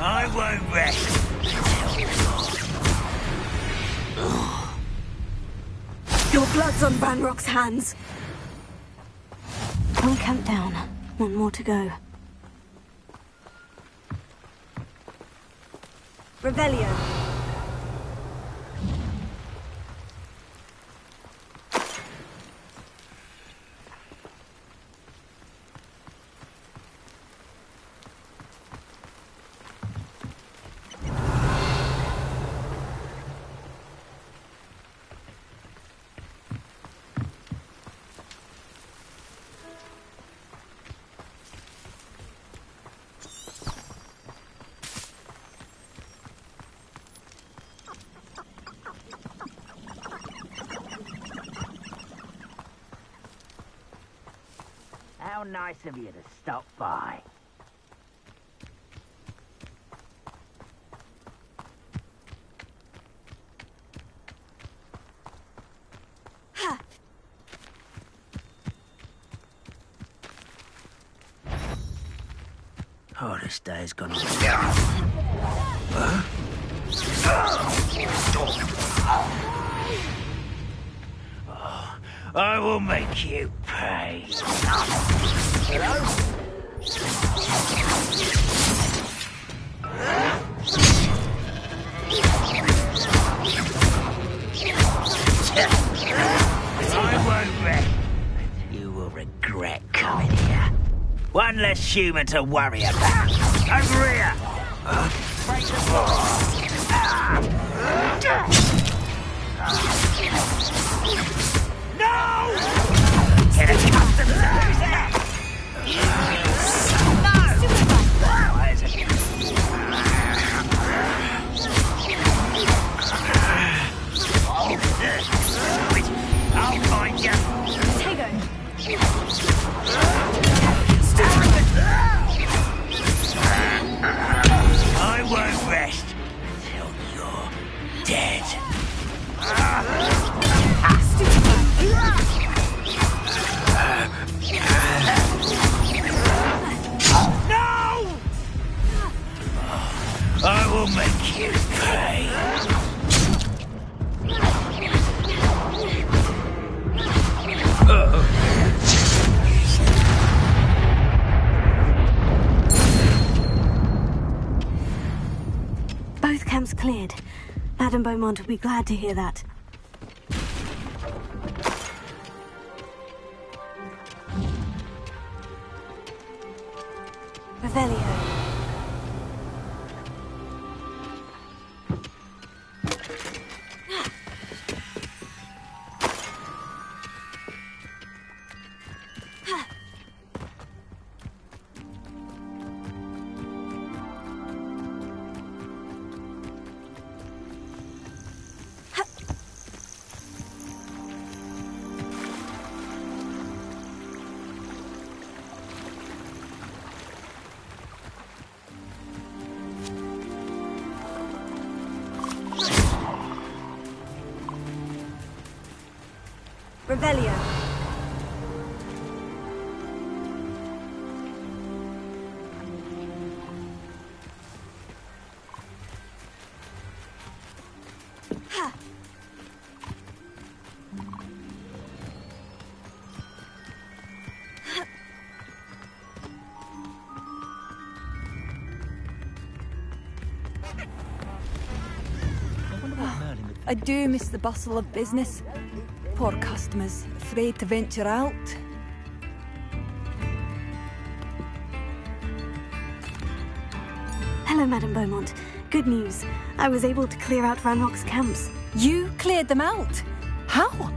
I won't rest. Your blood's on Banrock's hands. One count down. One more to go. Revelio. How nice of you to stop by. Oh, this day's gone on. Oh, I will make you pay. I won't rest. You will regret coming here. One less human to worry about. Over here! Break the No! Get accustomed to losing! I'll find you! I won't rest until you're dead. No! I will make you pay. Both camps cleared. Madame Beaumont will be glad to hear that. Revelio. Revelio. I do miss the bustle of business. Poor customers, afraid to venture out. Hello, Madame Beaumont. Good news. I was able to clear out Ranrock's camps. You cleared them out? How?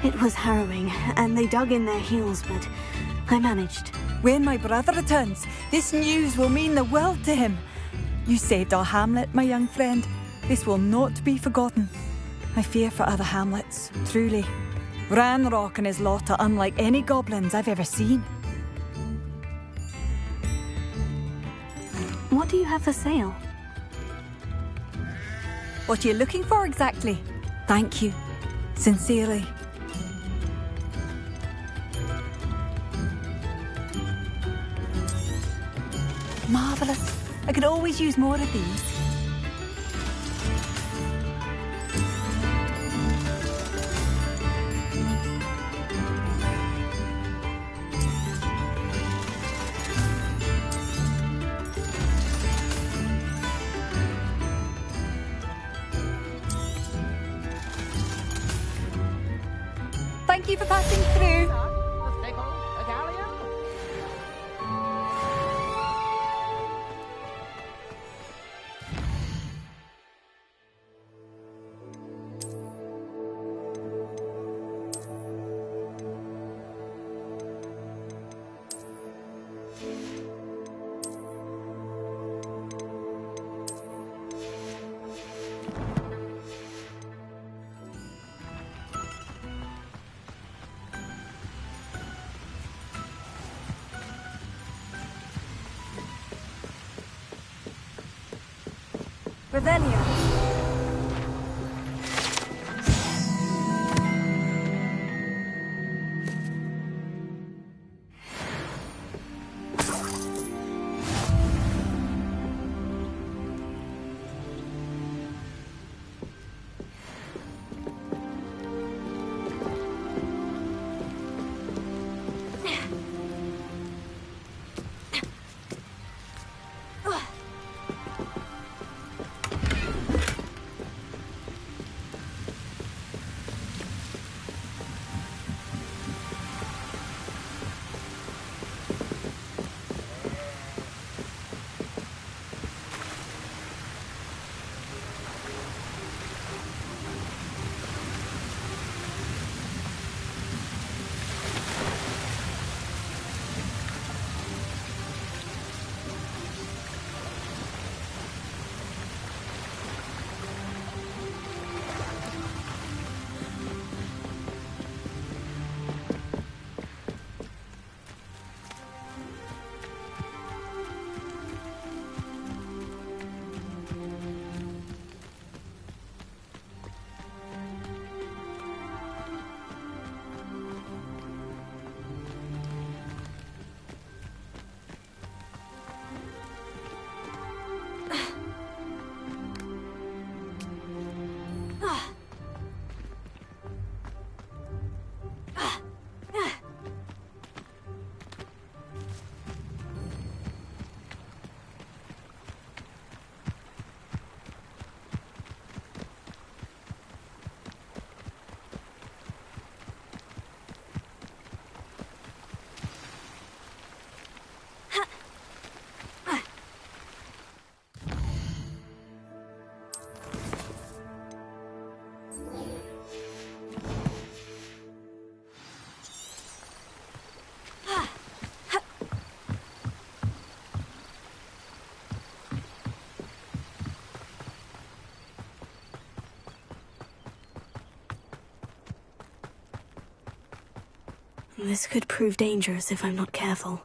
It was harrowing, and they dug in their heels, but I managed. When my brother returns, this news will mean the world to him. You saved our hamlet, my young friend. This will not be forgotten. I fear for other hamlets, truly. Ranrock and his lot are unlike any goblins I've ever seen. What do you have for sale? What are you looking for exactly? Thank you. Sincerely. Marvellous. I could always use more of these. Thank you for passing through. Revelia. This could prove dangerous if I'm not careful.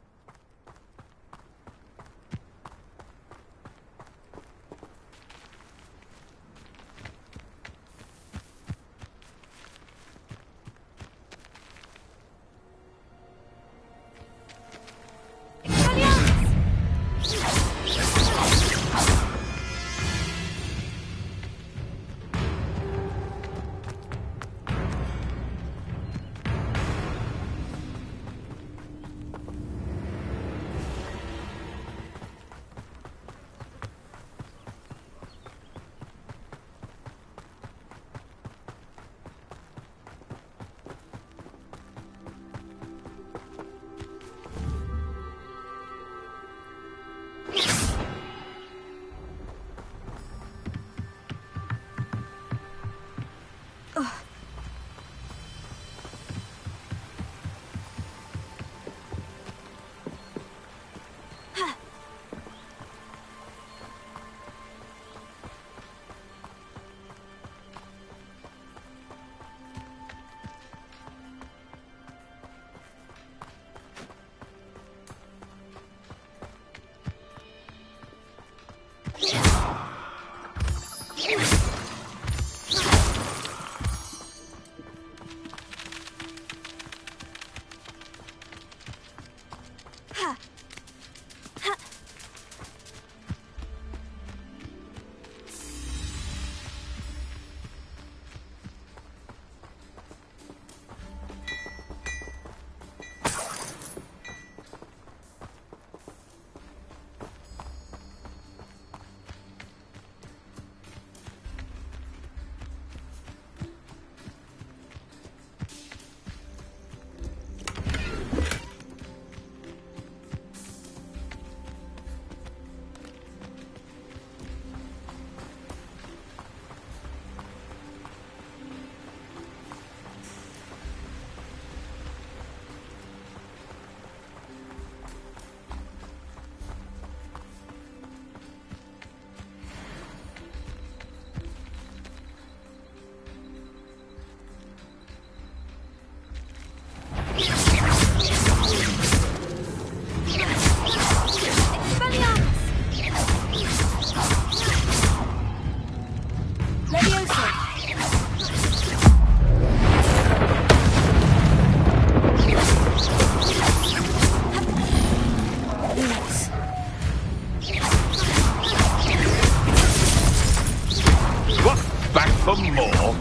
for more.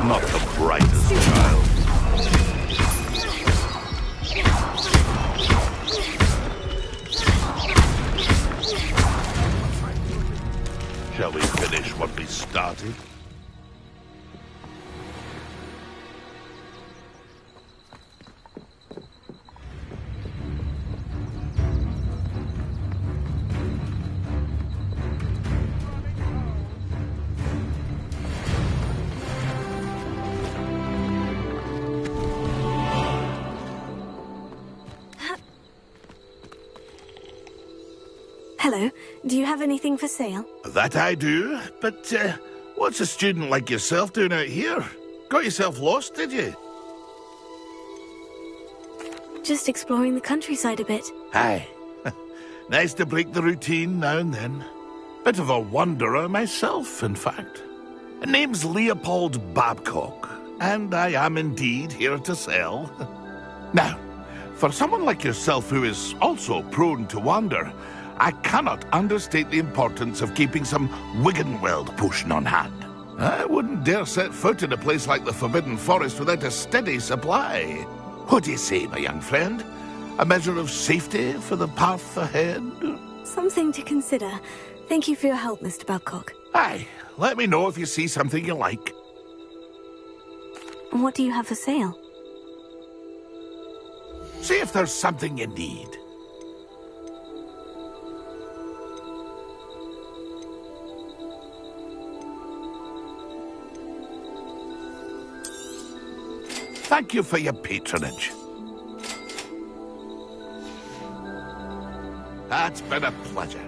Not the brightest child. Shall we finish what we started? Hello. Do you have anything for sale? That I do, but what's a student like yourself doing out here? Got yourself lost, did you? Just exploring the countryside a bit. Aye. Nice to break the routine now and then. Bit of a wanderer myself, in fact. Name's Leopold Babcock, and I am indeed here to sell. Now, for someone like yourself who is also prone to wander, I cannot understate the importance of keeping some Wiggenweld potion on hand. I wouldn't dare set foot in a place like the Forbidden Forest without a steady supply. What do you say, my young friend? A measure of safety for the path ahead? Something to consider. Thank you for your help, Mr. Babcock. Aye, let me know if you see something you like. What do you have for sale? See if there's something you need. Thank you for your patronage. That's been a pleasure.